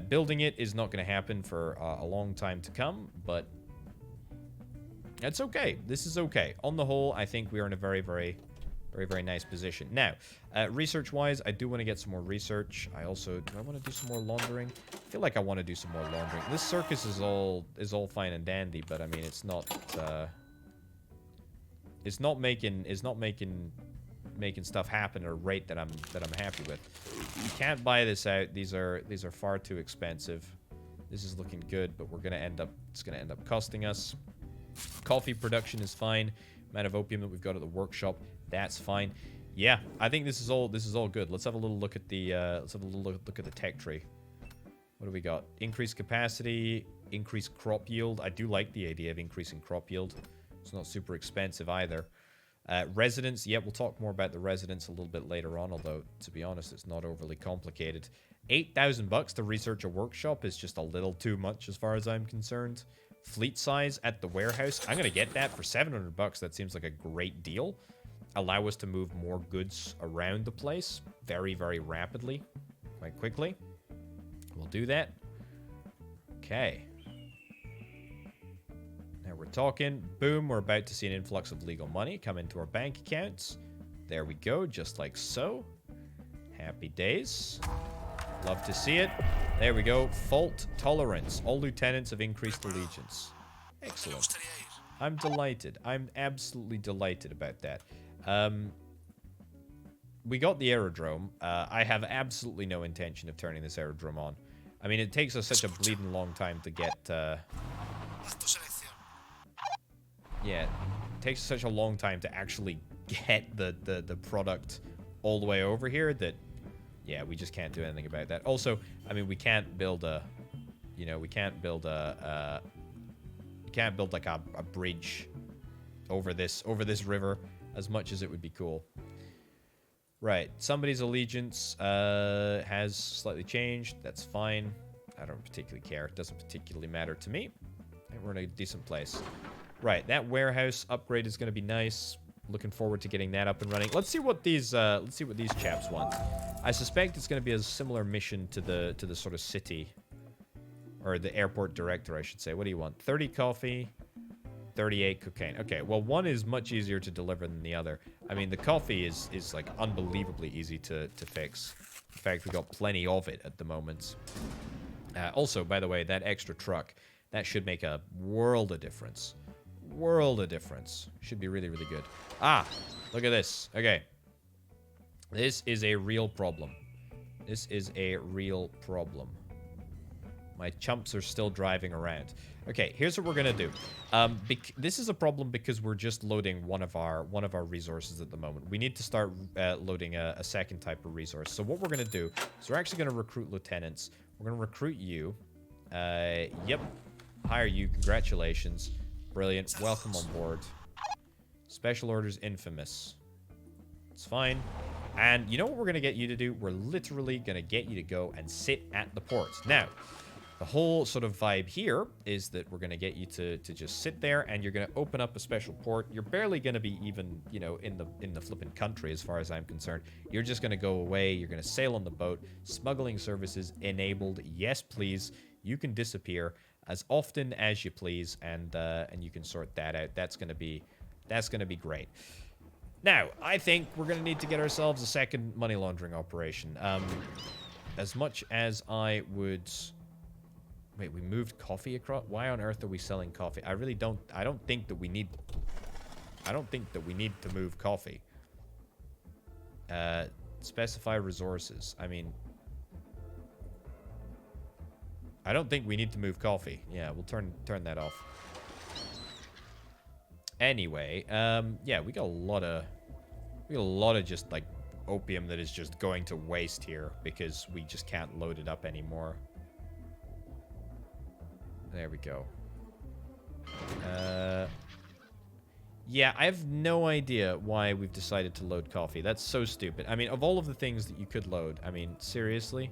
Building it is not going to happen for a long time to come, but it's okay. This is okay. On the whole, I think we are in a very, very nice position. Now, research-wise, I do want to get some more research. I also, do I want to do some more laundering? I feel like I want to do some more laundering. This circus is all fine and dandy, but I mean, it's not making stuff happen at a rate that I'm happy with. You can't buy this out. These are far too expensive. This is looking good, but it's gonna end up costing us. Coffee production is fine. Amount of opium that we've got at the workshop, that's fine. Yeah, I think this is all good. Let's have a little look at the look at the tech tree. What do we got? Increased capacity, increased crop yield. I do like the idea of increasing crop yield. It's not super expensive either. Residence, yeah, we'll talk more about the residence a little bit later on, although, to be honest, it's not overly complicated. 8,000 bucks to research a workshop is just a little too much as far as I'm concerned. Fleet size at the warehouse, I'm going to get that for 700 bucks. That seems like a great deal. Allow us to move more goods around the place very, very rapidly, quite quickly. We'll do that. Okay. Now we're talking. Boom, we're about to see an influx of legal money come into our bank accounts. There we go, just like so. Happy days. Love to see it. There we go. Fault tolerance. All lieutenants have increased allegiance. Excellent. I'm delighted. I'm absolutely delighted about that. We got the aerodrome. I have absolutely no intention of turning this aerodrome on. I mean, it takes us such a bleeding long time to get... Yeah, it takes such a long time to actually get the product all the way over here that... Yeah, we just can't do anything about that. Also, I mean, we can't build a... You know, we can't build a... We can't build, like, a bridge over this river, as much as it would be cool. Right, somebody's allegiance has slightly changed. That's fine. I don't particularly care. It doesn't particularly matter to me. And we're in a decent place. Right, that warehouse upgrade is going to be nice. Looking forward to getting that up and running. Let's see what these chaps want. I suspect it's going to be a similar mission to the sort of city, or the airport director, I should say. What do you want? 30 coffee, 38 cocaine. Okay, well, one is much easier to deliver than the other. I mean, the coffee is like unbelievably easy to fix. In fact, we've got plenty of it at the moment. Also, by the way, that extra truck, that should make a world of difference. World of difference. Should be really, really good. Ah, look at this. Okay. This is a real problem. This is a real problem. My chumps are still driving around. Okay, here's what we're gonna do. This is a problem because we're just loading one of our resources at the moment. We need to start loading a second type of resource. So what we're gonna do is we're actually gonna recruit lieutenants. We're gonna recruit you. Yep. Hire you. Congratulations. Brilliant. Welcome on board. Special orders infamous. It's fine. And you know what we're going to get you to do? We're literally going to get you to go and sit at the port. Now, the whole sort of vibe here is that we're going to get you to just sit there, and you're going to open up a special port. You're barely going to be even, you know, in the flipping country as far as I'm concerned. You're just going to go away. You're going to sail on the boat. Smuggling services enabled. Yes, please. You can disappear as often as you please, and you can sort that out. That's gonna be great. Now, I think we're going to need to get ourselves a second money laundering operation. As much as I would... Wait, we moved coffee across? Why on earth are we selling coffee? I really don't... I don't think that we need to move coffee. Specify resources. I mean... I don't think we need to move coffee. Yeah, we'll turn that off. Anyway, yeah, we got a lot of just like opium that is just going to waste here because we just can't load it up anymore. There we go. Yeah, I have no idea why we've decided to load coffee. That's so stupid. I mean, of all of the things that you could load, I mean, seriously?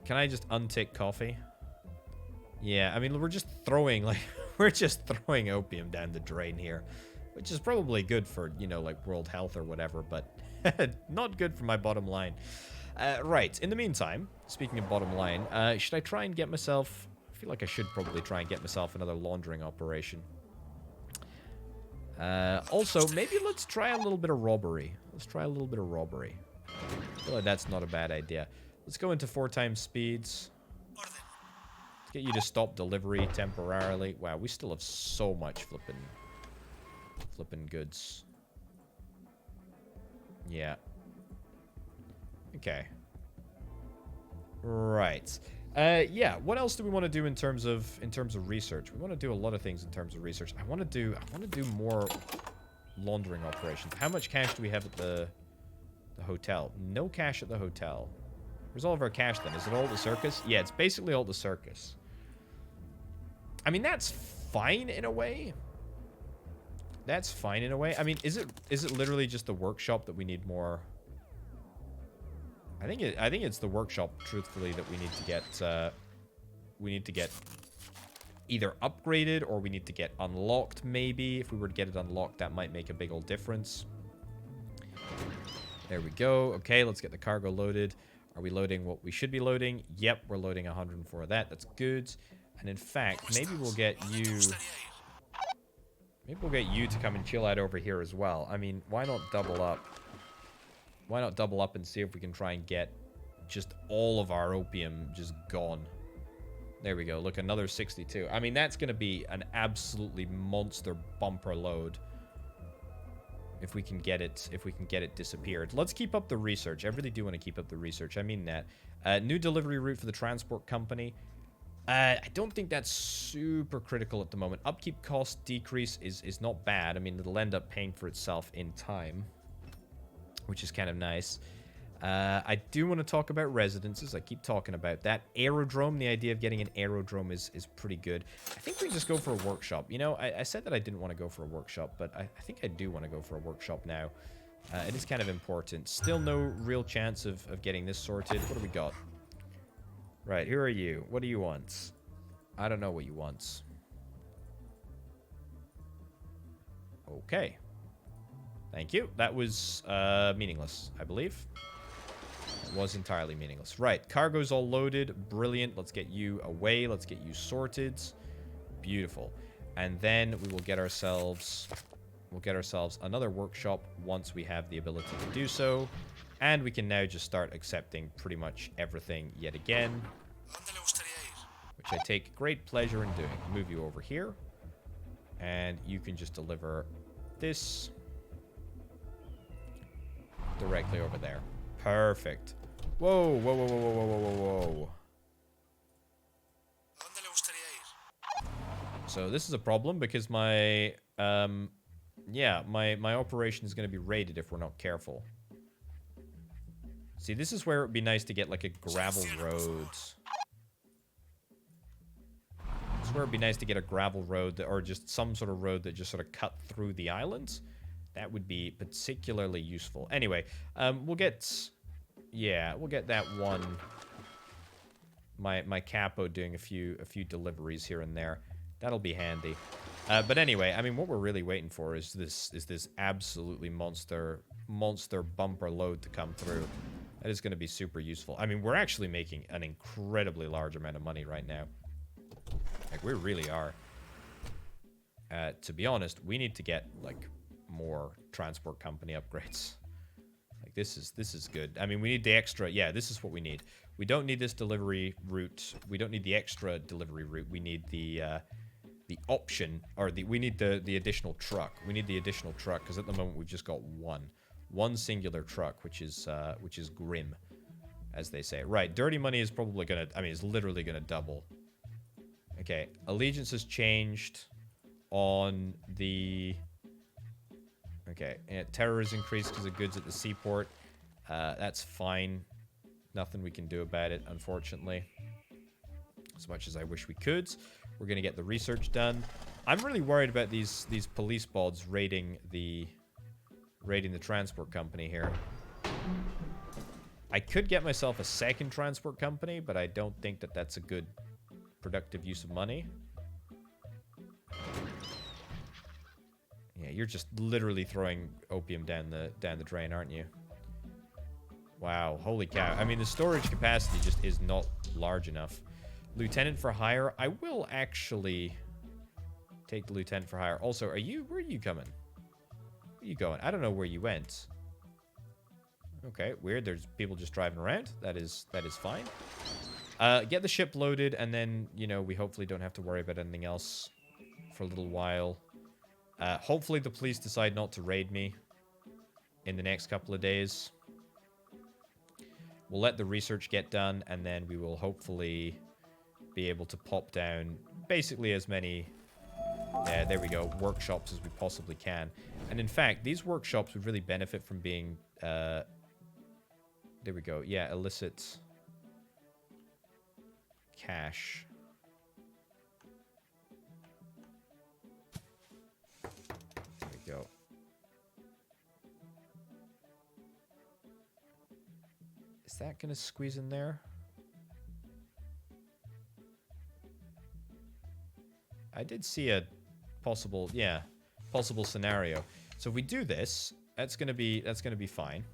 Can I just untick coffee? Yeah, I mean, we're just throwing, like, we're just throwing opium down the drain here. Which is probably good for, you know, like, world health or whatever, but not good for my bottom line. Right, in the meantime, speaking of bottom line, should I try and get myself... I feel like I should probably try and get myself another laundering operation. Also, maybe let's try a little bit of robbery. Let's try a little bit of robbery. I feel like that's not a bad idea. Let's go into 4 times speeds. Let's get you to stop delivery temporarily. Wow, we still have so much flipping goods. Yeah. Okay. Right. Yeah, what else do we want to do in terms of research? We want to do a lot of things in terms of research. I want to do more laundering operations. How much cash do we have at the hotel? No cash at the hotel. Where's all of our cash then? Is it all at the circus? Yeah, it's basically all at the circus. I mean, that's fine in a way. That's fine in a way. I mean, is it literally just the workshop that we need more? I think it's the workshop, truthfully, that we need to get either upgraded or we need to get unlocked, maybe. If we were to get it unlocked, that might make a big old difference. There we go. Okay, let's get the cargo loaded. Are we loading what we should be loading? Yep, we're loading 104 of that. That's good. And in fact, maybe we'll get you... Maybe we'll get you to come and chill out over here as well. I mean, why not double up? Why not double up and see if we can try and get just all of our opium just gone? There we go. Look, another 62. I mean, that's going to be an absolutely monster bumper load. If we can get it disappeared. Let's keep up the research. I really do want to keep up the research. I mean that. New delivery route for the transport company. I don't think that's super critical at the moment. Upkeep cost decrease is not bad. I mean, it'll end up paying for itself in time, which is kind of nice. I do want to talk about residences. I keep talking about that. Aerodrome, the idea of getting an aerodrome is pretty good. I think we can just go for a workshop. You know, I said that I didn't want to go for a workshop, but I think I do want to go for a workshop now. It is kind of important. Still no real chance of getting this sorted. What do we got? Right, who are you? What do you want? I don't know what you want. Okay. Thank you. That was meaningless, I believe. It was entirely meaningless. Right, cargo's all loaded. Brilliant. Let's get you away. Let's get you sorted. Beautiful. And then we will get ourselves... We'll get ourselves another workshop once we have the ability to do so. And we can now just start accepting pretty much everything yet again. Which I take great pleasure in doing. Move you over here. And you can just deliver this directly over there. Perfect. Whoa, whoa, whoa, whoa, whoa, whoa, whoa, whoa. So this is a problem because my, yeah, my operation is going to be raided if we're not careful. See, this is where it would be nice to get, like, a gravel road. This is where it would be nice to get a gravel road, or just some sort of road that just sort of cut through the islands. That would be particularly useful. Anyway, we'll get... Yeah, we'll get that one. My capo doing a few deliveries here and there. That'll be handy. But anyway, I mean, what we're really waiting for is this absolutely monster bumper load to come through. That is going to be super useful. I mean, we're actually making an incredibly large amount of money right now. Like, we really are. To be honest, we need to get, like, more transport company upgrades. Like, this is good. I mean, we need the extra... Yeah, this is what we need. We don't need this delivery route. We don't need the extra delivery route. We need the option, or we need the additional truck. We need the additional truck, because at the moment we've just got one singular truck, which is grim, as they say. Right, dirty money is probably gonna... I mean, it's literally gonna double. Okay, allegiance has changed on the... Okay, and terror is increased because of goods at the seaport. That's fine. Nothing we can do about it, unfortunately. As much as I wish we could. We're going to get the research done. I'm really worried about these police bods raiding the transport company here. I could get myself a second transport company, but I don't think that that's a good productive use of money. Yeah, you're just literally throwing opium down the drain, aren't you? Wow, holy cow. I mean, the storage capacity just is not large enough. Lieutenant for hire. I will actually take the lieutenant for hire. Also, where are you coming? Where are you going? I don't know where you went. Okay, weird. There's people just driving around. That is fine. Get the ship loaded, and then, you know, we hopefully don't have to worry about anything else for a little while. Hopefully the police decide not to raid me in the next couple of days. We'll let the research get done, and then we will hopefully be able to pop down basically as many, yeah, there we go, workshops as we possibly can. And in fact, these workshops would really benefit from being, there we go, yeah, illicit cash. There we go. Is that gonna squeeze in there? I did see a possible scenario. So if we do this, that's gonna be fine.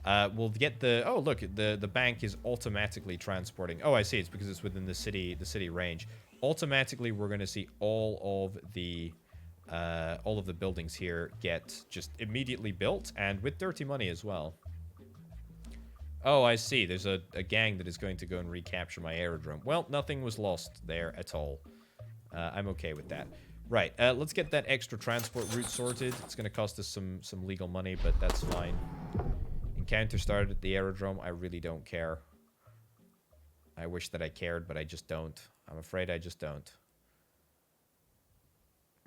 We'll get the... Oh, look, the bank is automatically transporting. Oh, I see. It's because it's within the city range. Automatically, we're going to see all of the buildings here get just immediately built, and with dirty money as well. Oh, I see. There's a gang that is going to go and recapture my aerodrome. Well, nothing was lost there at all. I'm okay with that. Right, let's get that extra transport route sorted. It's going to cost us some legal money, but that's fine. Encounter started at the aerodrome. I really don't care. I wish that I cared, but I just don't. I'm afraid I just don't.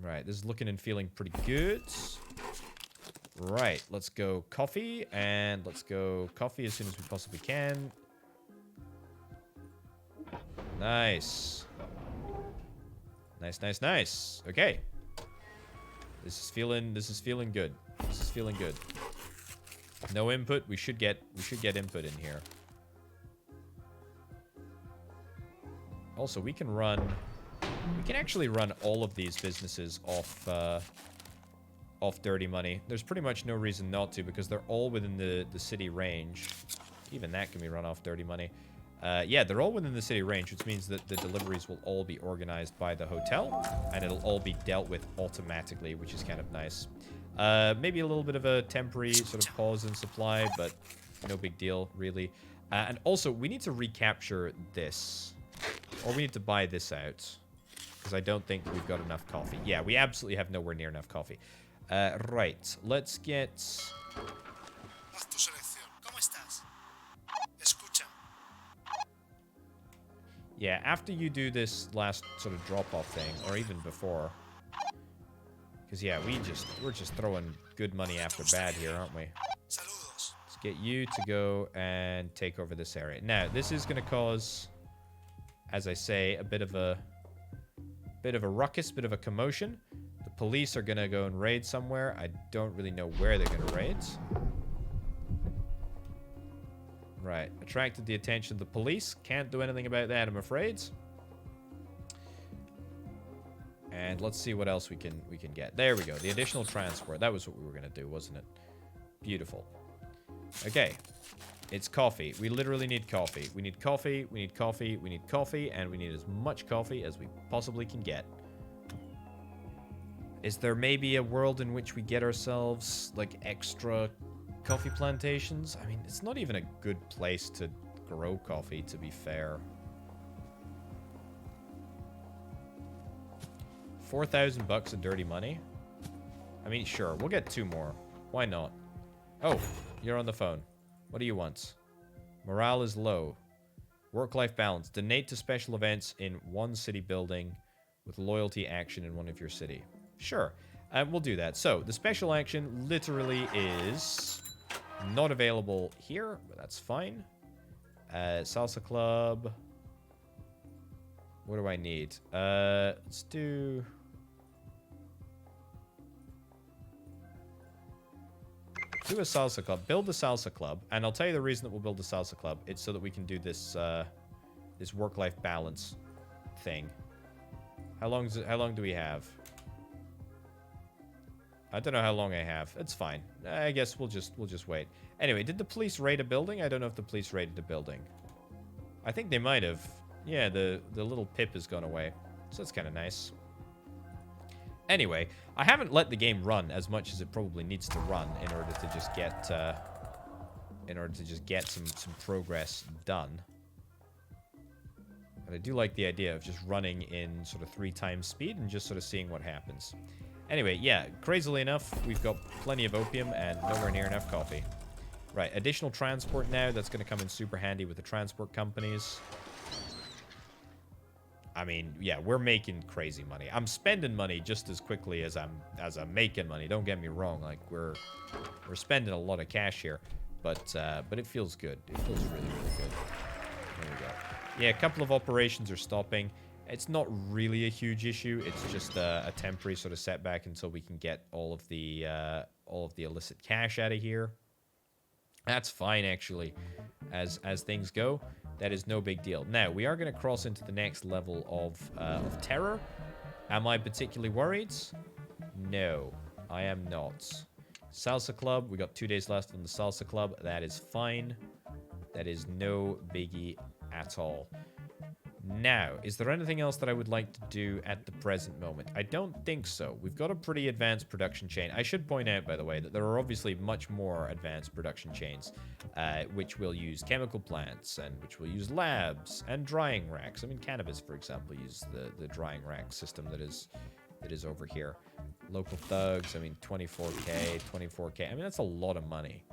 Right, this is looking and feeling pretty good. Right, let's go coffee, and let's go coffee as soon as we possibly can. Nice. Nice, nice, nice. Okay. This is feeling good. This is feeling good. No input. We should get input in here. Also, we can actually run all of these businesses off dirty money. There's pretty much no reason not to, because they're all within the city range. Even that can be run off dirty money. Yeah, they're all within the city range, which means that the deliveries will all be organized by the hotel, and it'll all be dealt with automatically, which is kind of nice. Maybe a little bit of a temporary sort of pause in supply, but no big deal, really. And also, we need to recapture this. Or we need to buy this out, because I don't think we've got enough coffee. Yeah, we absolutely have nowhere near enough coffee. Right, let's get... Yeah, after you do this last sort of drop-off thing, or even before. Because, yeah, we're just throwing good money after bad here, aren't we? Let's get you to go and take over this area. Now, this is going to cause, as I say, a bit of a ruckus, bit of a commotion. The police are going to go and raid somewhere. I don't really know where they're going to raid. Right, attracted the attention of the police. Can't do anything about that, I'm afraid. And let's see what else we can get. There we go, the additional transport. That was what we were gonna do, wasn't it? Beautiful. Okay, it's coffee. We literally need coffee. We need coffee, we need coffee, we need coffee, and we need as much coffee as we possibly can get. Is there maybe a world in which we get ourselves, like, extra coffee plantations? I mean, it's not even a good place to grow coffee, to be fair. 4,000 bucks of dirty money? I mean, sure, we'll get 2 more. Why not? Oh, you're on the phone. What do you want? Morale is low. Work-life balance. Donate to special events in one city building with loyalty action in one of your city. Sure, we'll do that. So, the special action literally is not available here, but that's fine. Salsa Club. What do I need? Let's do... Do a salsa club. Build the salsa club. And I'll tell you the reason that we'll build the salsa club. It's so that we can do this this work-life balance thing. How long do we have? I don't know how long I have. It's fine. I guess we'll just wait. Anyway, did the police raid a building? I don't know if the police raided a building. I think they might have. Yeah, the little pip has gone away. So that's kind of nice. Anyway, I haven't let the game run as much as it probably needs to run in order to just get some progress done. But I do like the idea of just running in sort of 3 times speed and just sort of seeing what happens. Anyway, yeah, crazily enough, we've got plenty of opium and nowhere near enough coffee. Right, additional transport now. That's going to come in super handy with the transport companies. I mean, yeah, we're making crazy money. I'm spending money just as quickly as I'm making money. Don't get me wrong. Like we're spending a lot of cash here, but it feels good. It feels really, really good. There we go. Yeah, a couple of operations are stopping. It's not really a huge issue. It's just a temporary sort of setback until we can get all of the illicit cash out of here. That's fine, actually, as things go. That is no big deal. Now, we are going to cross into the next level of terror. Am I particularly worried? No, I am not. Salsa Club. We got 2 days left on the Salsa Club. That is fine. That is no biggie at all. Now, is there anything else that I would like to do at the present moment? I don't think so. We've got a pretty advanced production chain. I should point out, by the way, that there are obviously much more advanced production chains, which will use chemical plants and which will use labs and drying racks. I mean, cannabis, for example, uses the drying rack system that is over here. Local thugs, I mean, 24K, 24K. I mean, that's a lot of money.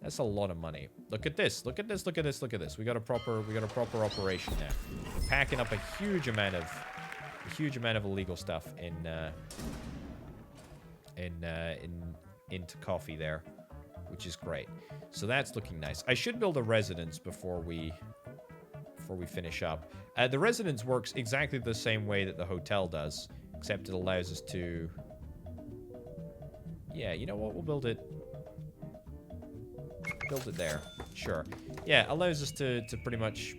That's a lot of money. Look at this. Look at this. Look at this. Look at this. We got a proper operation now. We're packing up a huge amount of illegal stuff into coffee there, which is great. So that's looking nice. I should build a residence before we finish up. The residence works exactly the same way that the hotel does, except it allows us to. Yeah, you know what? We'll build it. Build it there. Sure. Yeah, allows us to pretty much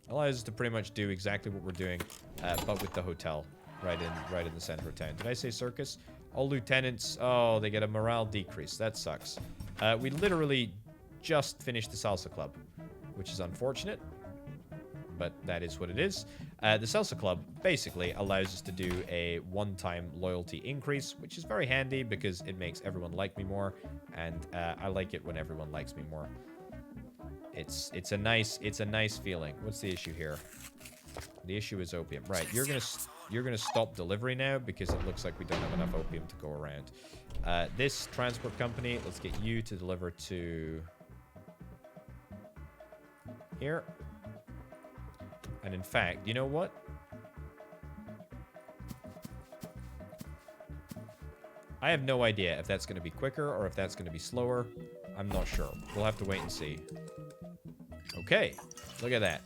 allows us to pretty much do exactly what we're doing, but with the hotel right in the center of town. Did I say circus? All lieutenants, oh, they get a morale decrease. That sucks. We literally just finished the Salsa Club, which is unfortunate, but that is what it is. The Salsa Club basically allows us to do a one-time loyalty increase, which is very handy because it makes everyone like me more, and I like it when everyone likes me more. It's a nice feeling. What's the issue here? The issue is opium. Right, you're gonna stop delivery now because it looks like we don't have enough opium to go around. This transport company, let's get you to deliver to here. And in fact, you know what? I have no idea if that's going to be quicker or if that's going to be slower. I'm not sure. We'll have to wait and see. Okay, look at that.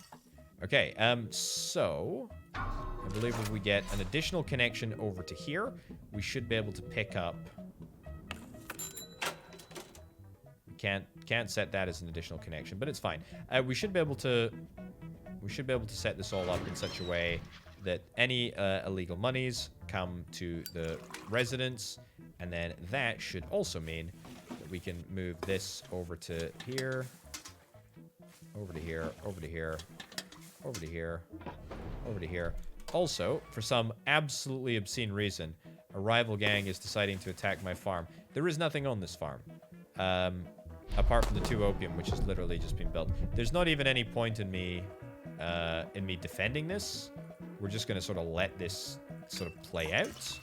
Okay, so I believe if we get an additional connection over to here, we should be able to pick up. Can't set that as an additional connection, but it's fine. We should be able to set this all up in such a way that any illegal monies come to the residents, and then that should also mean that we can move this over to here, over to here, over to here, over to here, over to here. Also, for some absolutely obscene reason, a rival gang is deciding to attack my farm. There is nothing on this farm. Apart from the 2 opium, which has literally just been built. There's not even any point in me defending this. We're just going to sort of let this sort of play out.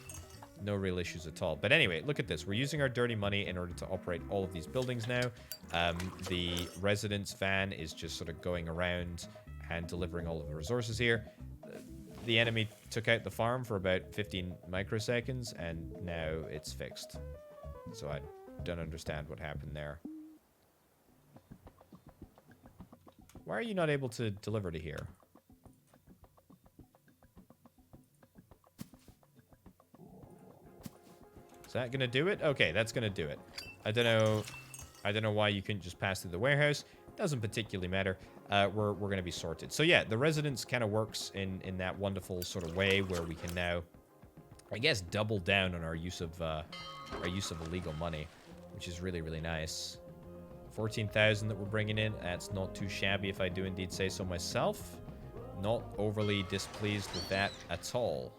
No real issues at all. But anyway, look at this. We're using our dirty money in order to operate all of these buildings now. The residence van is just sort of going around and delivering all of the resources here. The enemy took out the farm for about 15 microseconds, and now it's fixed. So I don't understand what happened there. Why are you not able to deliver to here? Is that gonna do it? Okay, that's gonna do it. I don't know why you couldn't just pass through the warehouse. Doesn't particularly matter. We're gonna be sorted. So yeah, the residence kind of works in that wonderful sort of way where we can now, I guess, double down on our use of illegal money, which is really, really nice. 14,000 that we're bringing in. That's not too shabby, if I do indeed say so myself. Not overly displeased with that at all.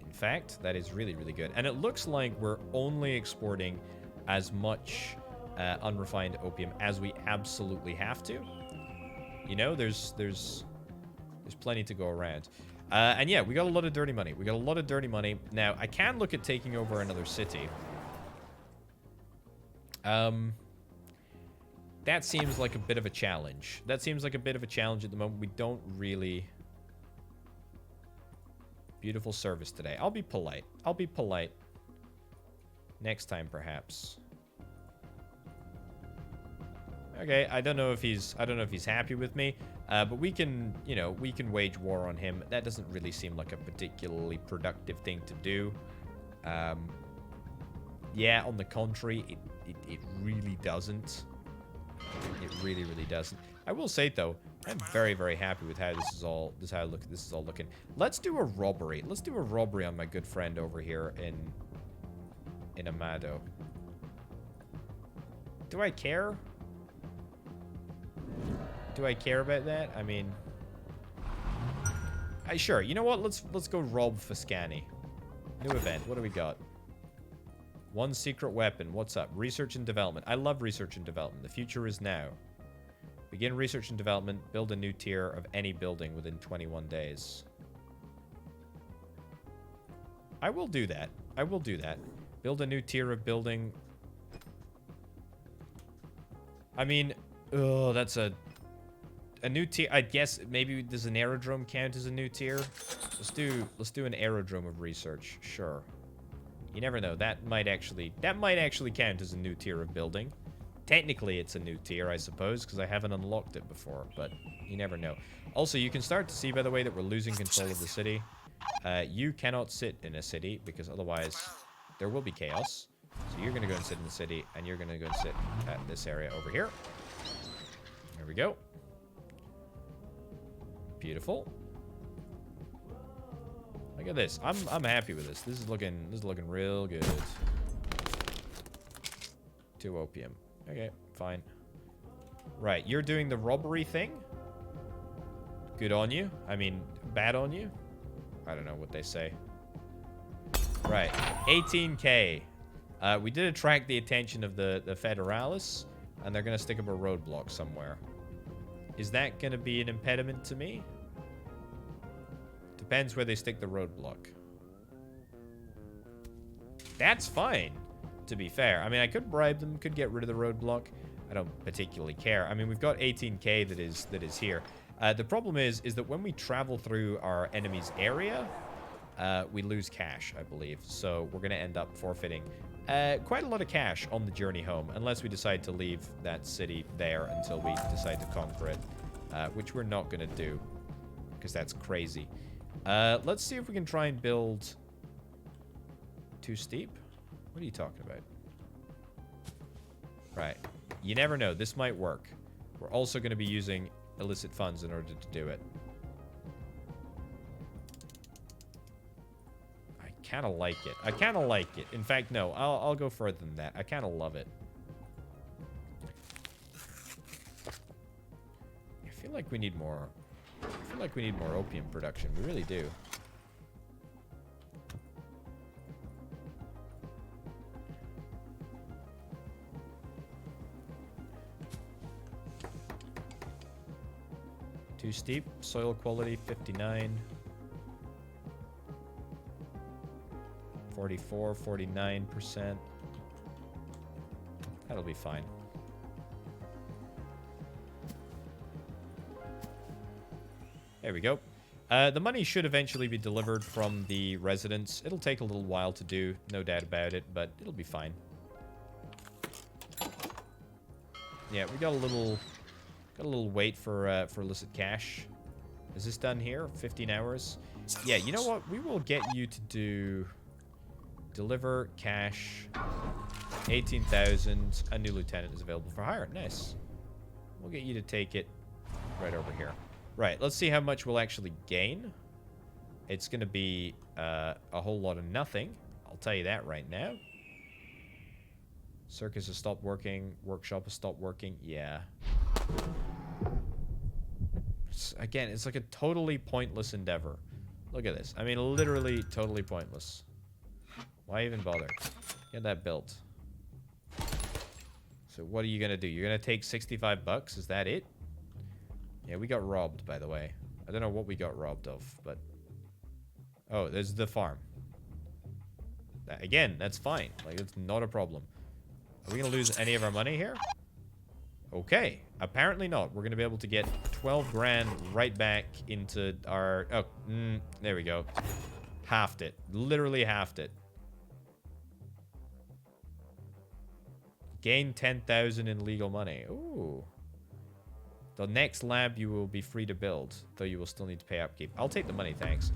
In fact, that is really, really good. And it looks like we're only exporting as much unrefined opium as we absolutely have to. You know, there's plenty to go around. And yeah, we got a lot of dirty money. We got a lot of dirty money. Now, I can look at taking over another city. That seems like a bit of a challenge. That seems like a bit of a challenge at the moment. We don't really... Beautiful service today. I'll be polite. I'll be polite. Next time, perhaps. Okay, I don't know if he's happy with me, but we can, you know, we can wage war on him. That doesn't really seem like a particularly productive thing to do. Yeah, on the contrary, it really doesn't. It really, really doesn't. I will say though, I'm very, very happy with how this is all looking. Let's do a robbery. Let's do a robbery on my good friend over here in Amado. Do I care? Do I care about that? I mean, sure. You know what? Let's go rob Foscani. New event. What do we got? One secret weapon. What's up? Research and development. I love research and development. The future is now. Begin research and development. Build a new tier of any building within 21 days. I will do that. I will do that. Build a new tier of building. I mean, oh, that's a new tier. I guess maybe does an aerodrome count as a new tier? Let's do an aerodrome of research. Sure. You never know. That might actually count as a new tier of building. Technically, it's a new tier, I suppose, because I haven't unlocked it before, but you never know. Also, you can start to see, by the way, that we're losing control of the city. You cannot sit in a city, because otherwise there will be chaos. So you're going to go and sit in the city, and you're going to go and sit at this area over here. There we go. Beautiful. Look at this. I'm happy with this. This is looking real good. 2 opium. Okay, fine. Right, you're doing the robbery thing. Good on you. I mean, bad on you. I don't know what they say. Right, 18K. We did attract the attention of the Federalis, and they're gonna stick up a roadblock somewhere. Is that gonna be an impediment to me? Depends where they stick the roadblock. That's fine, to be fair. I mean, I could bribe them, could get rid of the roadblock. I don't particularly care. I mean, we've got 18K that is here. The problem is that when we travel through our enemy's area, we lose cash, I believe. So we're going to end up forfeiting quite a lot of cash on the journey home, unless we decide to leave that city there until we decide to conquer it, which we're not going to do, because that's crazy. Let's see if we can try and build... Too steep? What are you talking about? Right. You never know. This might work. We're also going to be using illicit funds in order to do it. I kind of like it. I kind of like it. In fact, no. I'll go further than that. I kind of love it. I feel like we need more... I feel like we need more opium production. We really do. Too steep. Soil quality 59. 44, 49%. That'll be fine. There we go. The money should eventually be delivered from the residents. It'll take a little while to do, no doubt about it, but it'll be fine. Yeah, we got a little wait for illicit cash. Is this done here? 15 hours? Yeah, you know what? We will get you to do deliver cash 18,000. A new lieutenant is available for hire. Nice. We'll get you to take it right over here. Right, let's see how much we'll actually gain. It's going to be a whole lot of nothing. I'll tell you that right now. Circus has stopped working. Workshop has stopped working. Yeah. Again, it's like a totally pointless endeavor. Look at this. I mean, literally totally pointless. Why even bother? Get that built. So what are you going to do? You're going to take 65 bucks? Is that it? Yeah, we got robbed, by the way. I don't know what we got robbed of, but... Oh, there's the farm. Again, that's fine. Like, it's not a problem. Are we going to lose any of our money here? Okay. Apparently not. We're going to be able to get 12 grand right back into our... Oh, there we go. Halved it. Literally halved it. Gain 10,000 in legal money. Ooh. The next lab you will be free to build, though you will still need to pay upkeep. I'll take the money, thanks.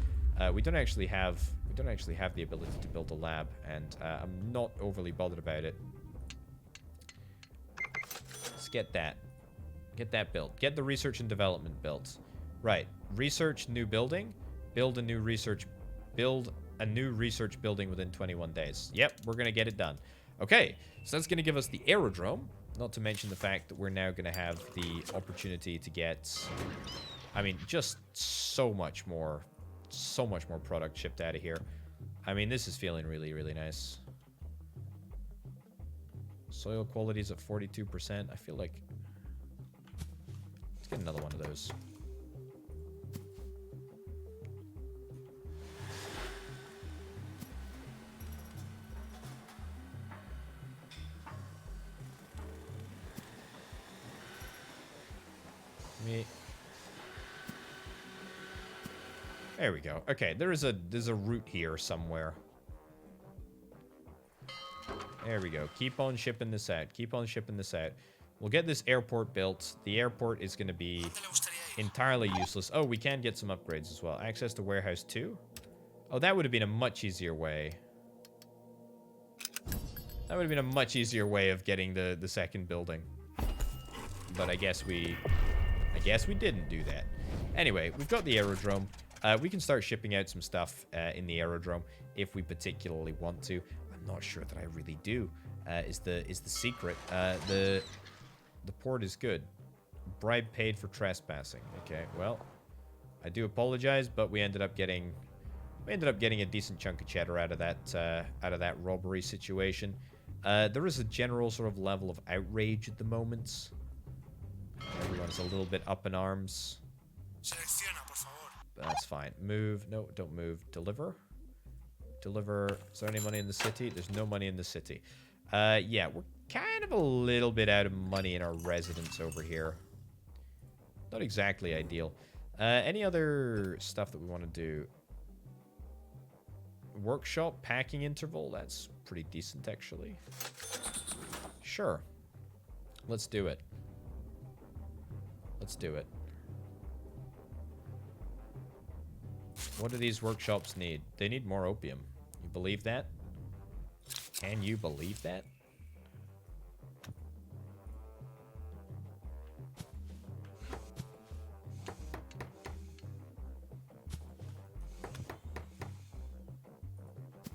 We don't actually have the ability to build a lab, and I'm not overly bothered about it. Let's get that. Get that built. Get the research and development built. Right. Research new building. Build a new research building within 21 days. Yep, we're gonna get it done. Okay, so that's gonna give us the aerodrome. Not to mention the fact that we're now going to have the opportunity to get, I mean, just so much more product shipped out of here. I mean, this is feeling really, really nice. Soil quality is at 42%. I feel like, let's get another one of those. There we go. Okay, there's a route here somewhere. There we go. Keep on shipping this out. Keep on shipping this out. We'll get this airport built. The airport is going to be entirely useless. Oh, we can get some upgrades as well. Access to warehouse 2. Oh, that would have been a much easier way. That would have been a much easier way of getting the second building. But I guess we didn't do that. Anyway, we've got the aerodrome. We can start shipping out some stuff in the aerodrome if we particularly want to. I'm not sure that I really do. Is the secret. The port is good. Bribe paid for trespassing. Okay, well, I do apologize, but we ended up getting a decent chunk of cheddar out of that robbery situation. There is a general sort of level of outrage at the moment. Everyone's a little bit up in arms. That's fine. Move. No, don't move. Deliver. Deliver. Is there any money in the city? There's no money in the city. Yeah, we're kind of a little bit out of money in our residence over here. Not exactly ideal. Any other stuff that we want to do? Workshop, packing interval. That's pretty decent, actually. Sure. Let's do it. Let's do it. What do these workshops need? They need more opium. You believe that? Can you believe that?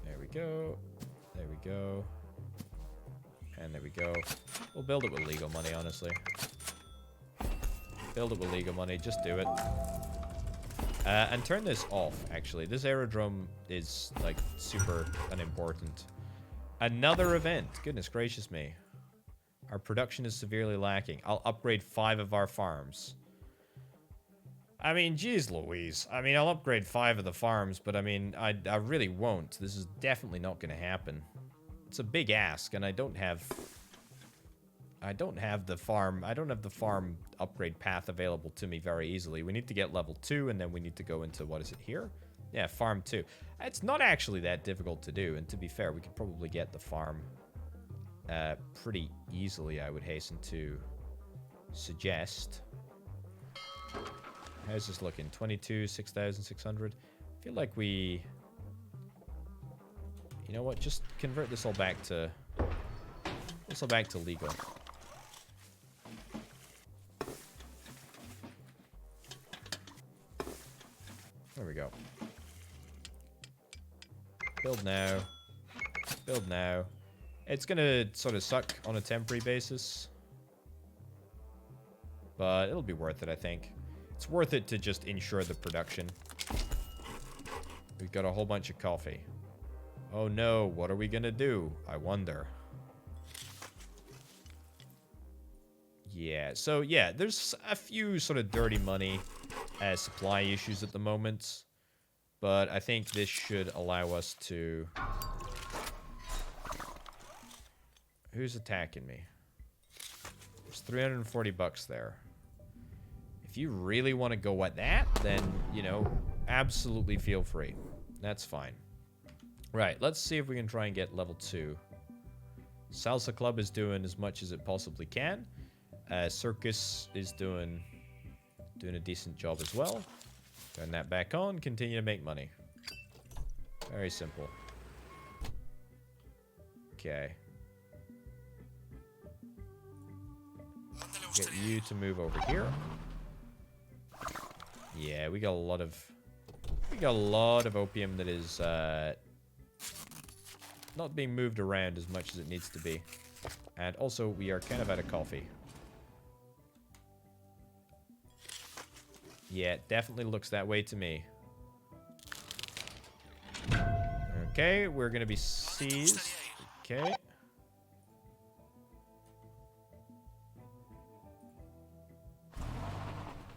There we go. There we go. And there we go. We'll build it with legal money, honestly. Build it with legal money. Just do it. And turn this off, actually. This aerodrome is, like, super unimportant. Another event. Goodness gracious me. Our production is severely lacking. I'll upgrade 5 of our farms. I mean, geez Louise. I mean, I'll upgrade 5 of the farms, but I mean, I really won't. This is definitely not going to happen. It's a big ask, and I don't have the farm upgrade path available to me very easily. We need to get level 2, and then we need to go into, what is it here? Yeah, farm 2. It's not actually that difficult to do, and to be fair, we could probably get the farm pretty easily, I would hasten to suggest. How's this looking? 22, 6,600. I feel like we... You know what? Just convert this all back to... legal. There we go. Build now. Build now. It's gonna sort of suck on a temporary basis. But it'll be worth it, I think. It's worth it to just ensure the production. We've got a whole bunch of coffee. Oh no, what are we gonna do? I wonder. Yeah, so yeah, there's a few sort of dirty money supply issues at the moment. But I think this should allow us to... Who's attacking me? There's 340 bucks there. If you really want to go at that, then, you know, absolutely feel free. That's fine. Right, let's see if we can try and get level 2. Salsa Club is doing as much as it possibly can. Circus is doing a decent job as well. Turn that back on, continue to make money. Very simple. Okay. Get you to move over here. Yeah, we got a lot of opium that is not being moved around as much as it needs to be. And also, we are kind of out of coffee. Yeah, it definitely looks that way to me. Okay, we're gonna be seized. Okay.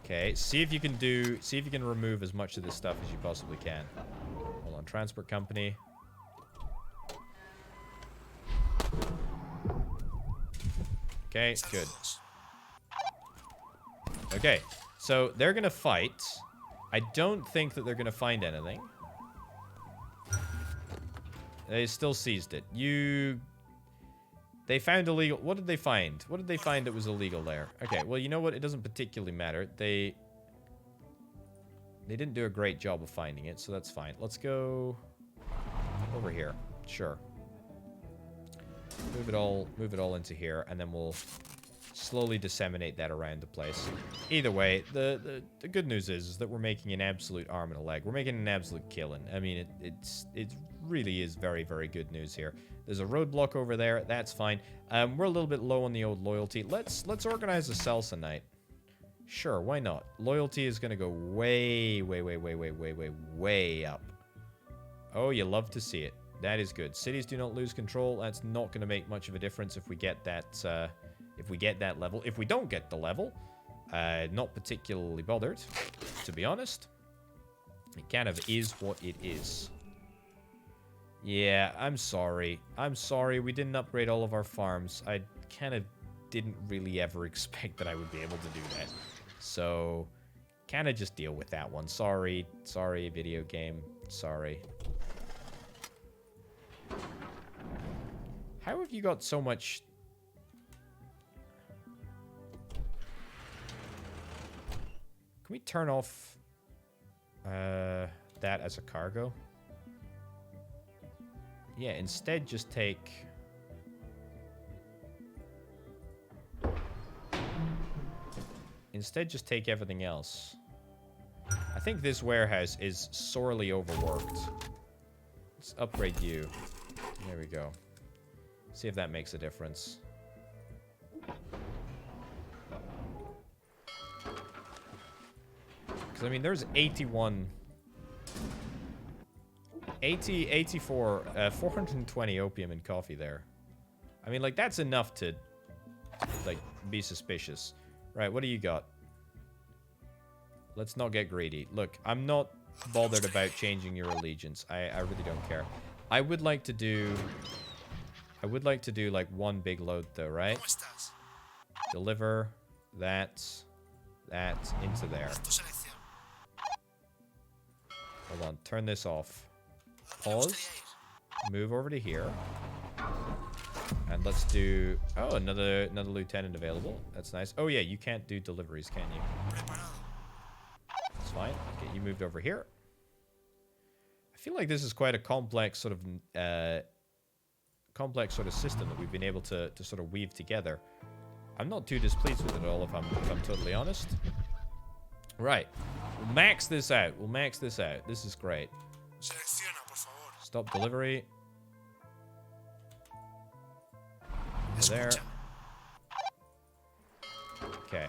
Okay, see if you can remove as much of this stuff as you possibly can. Hold on, transport company. Okay, good. Okay, so they're gonna fight. I don't think that they're gonna find anything. They still seized it. They found illegal... What did they find? What did they find that was illegal there? Okay, well, you know what? It doesn't particularly matter. They didn't do a great job of finding it, so that's fine. Let's go over here. Sure. Move it all into here, and then we'll slowly disseminate that around the place. Either way, the good news is that we're making an absolute arm and a leg. We're making an absolute killing. I mean, it really is very, very good news here. There's a roadblock over there. That's fine. We're a little bit low on the old loyalty. Let's organize a salsa night. Sure, why not? Loyalty is going to go way, way, way, way, way, way, way, way up. Oh, you love to see it. That is good. Cities do not lose control. That's not going to make much of a difference if we get that. If we get that level. If we don't get the level, not particularly bothered, to be honest. It kind of is what it is. Yeah, I'm sorry. I'm sorry we didn't upgrade all of our farms. I kind of didn't really ever expect that I would be able to do that. So, kind of just deal with that one. Sorry. Sorry, video game. Sorry. How have you got so much... Can we turn off that as a cargo? Yeah, instead just take... Instead just take everything else. I think this warehouse is sorely overworked. Let's upgrade you. There we go. See if that makes a difference. Because, I mean, there's 81... 84, 420 opium and coffee there. I mean, like, that's enough to, like, be suspicious. Right, what do you got? Let's not get greedy. Look, I'm not bothered about changing your allegiance. I really don't care. I would like to do, like, one big load, though, right? Deliver that into there. Hold on, turn this off. Pause. Move over to here. And let's do... Oh, another lieutenant available. That's nice. Oh, yeah, you can't do deliveries, can you? That's fine. Okay, you moved over here. I feel like this is quite a complex sort of system that we've been able to sort of weave together. I'm not too displeased with it all, if I'm totally honest. Right. We'll max this out. We'll max this out. This is great. Stop delivery. Over there. Okay.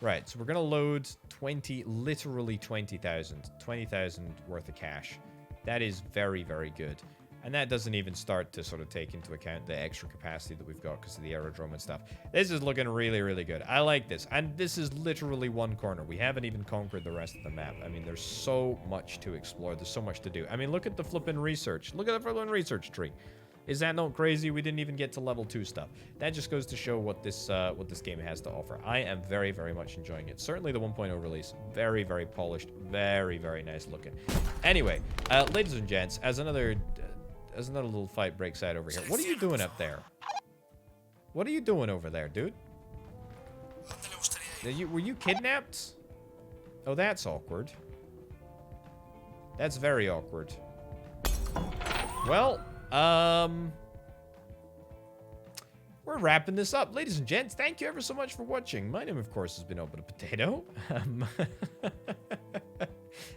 Right, so we're going to load literally 20,000. 20,000 worth of cash. That is very, very good. And that doesn't even start to sort of take into account the extra capacity that we've got because of the aerodrome and stuff. This is looking really, really good. I like this. And this is literally one corner. We haven't even conquered the rest of the map. I mean, there's so much to explore. There's so much to do. I mean, look at the flipping research. Look at the flipping research tree. Is that not crazy? We didn't even get to level 2 stuff. That just goes to show what this game has to offer. I am very, very much enjoying it. Certainly the 1.0 release. Very, very polished. Very, very nice looking. Anyway, ladies and gents, as another little fight breaks out over here. What are you doing up there? What are you doing over there, dude? Were you kidnapped? Oh, that's awkward. That's very awkward. Well, we're wrapping this up. Ladies and gents, thank you ever so much for watching. My name, of course, has been Open a Potato.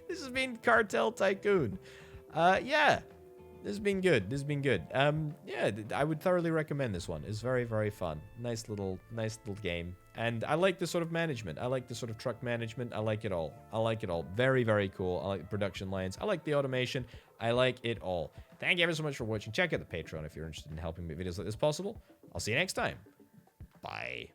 This has been Cartel Tycoon. Yeah. This has been good. This has been good. Yeah, I would thoroughly recommend this one. It's very, very fun. Nice little game. And I like the sort of management. I like the sort of truck management. I like it all. I like it all. Very, very cool. I like the production lines. I like the automation. I like it all. Thank you ever so much for watching. Check out the Patreon if you're interested in helping make videos like this possible. I'll see you next time. Bye.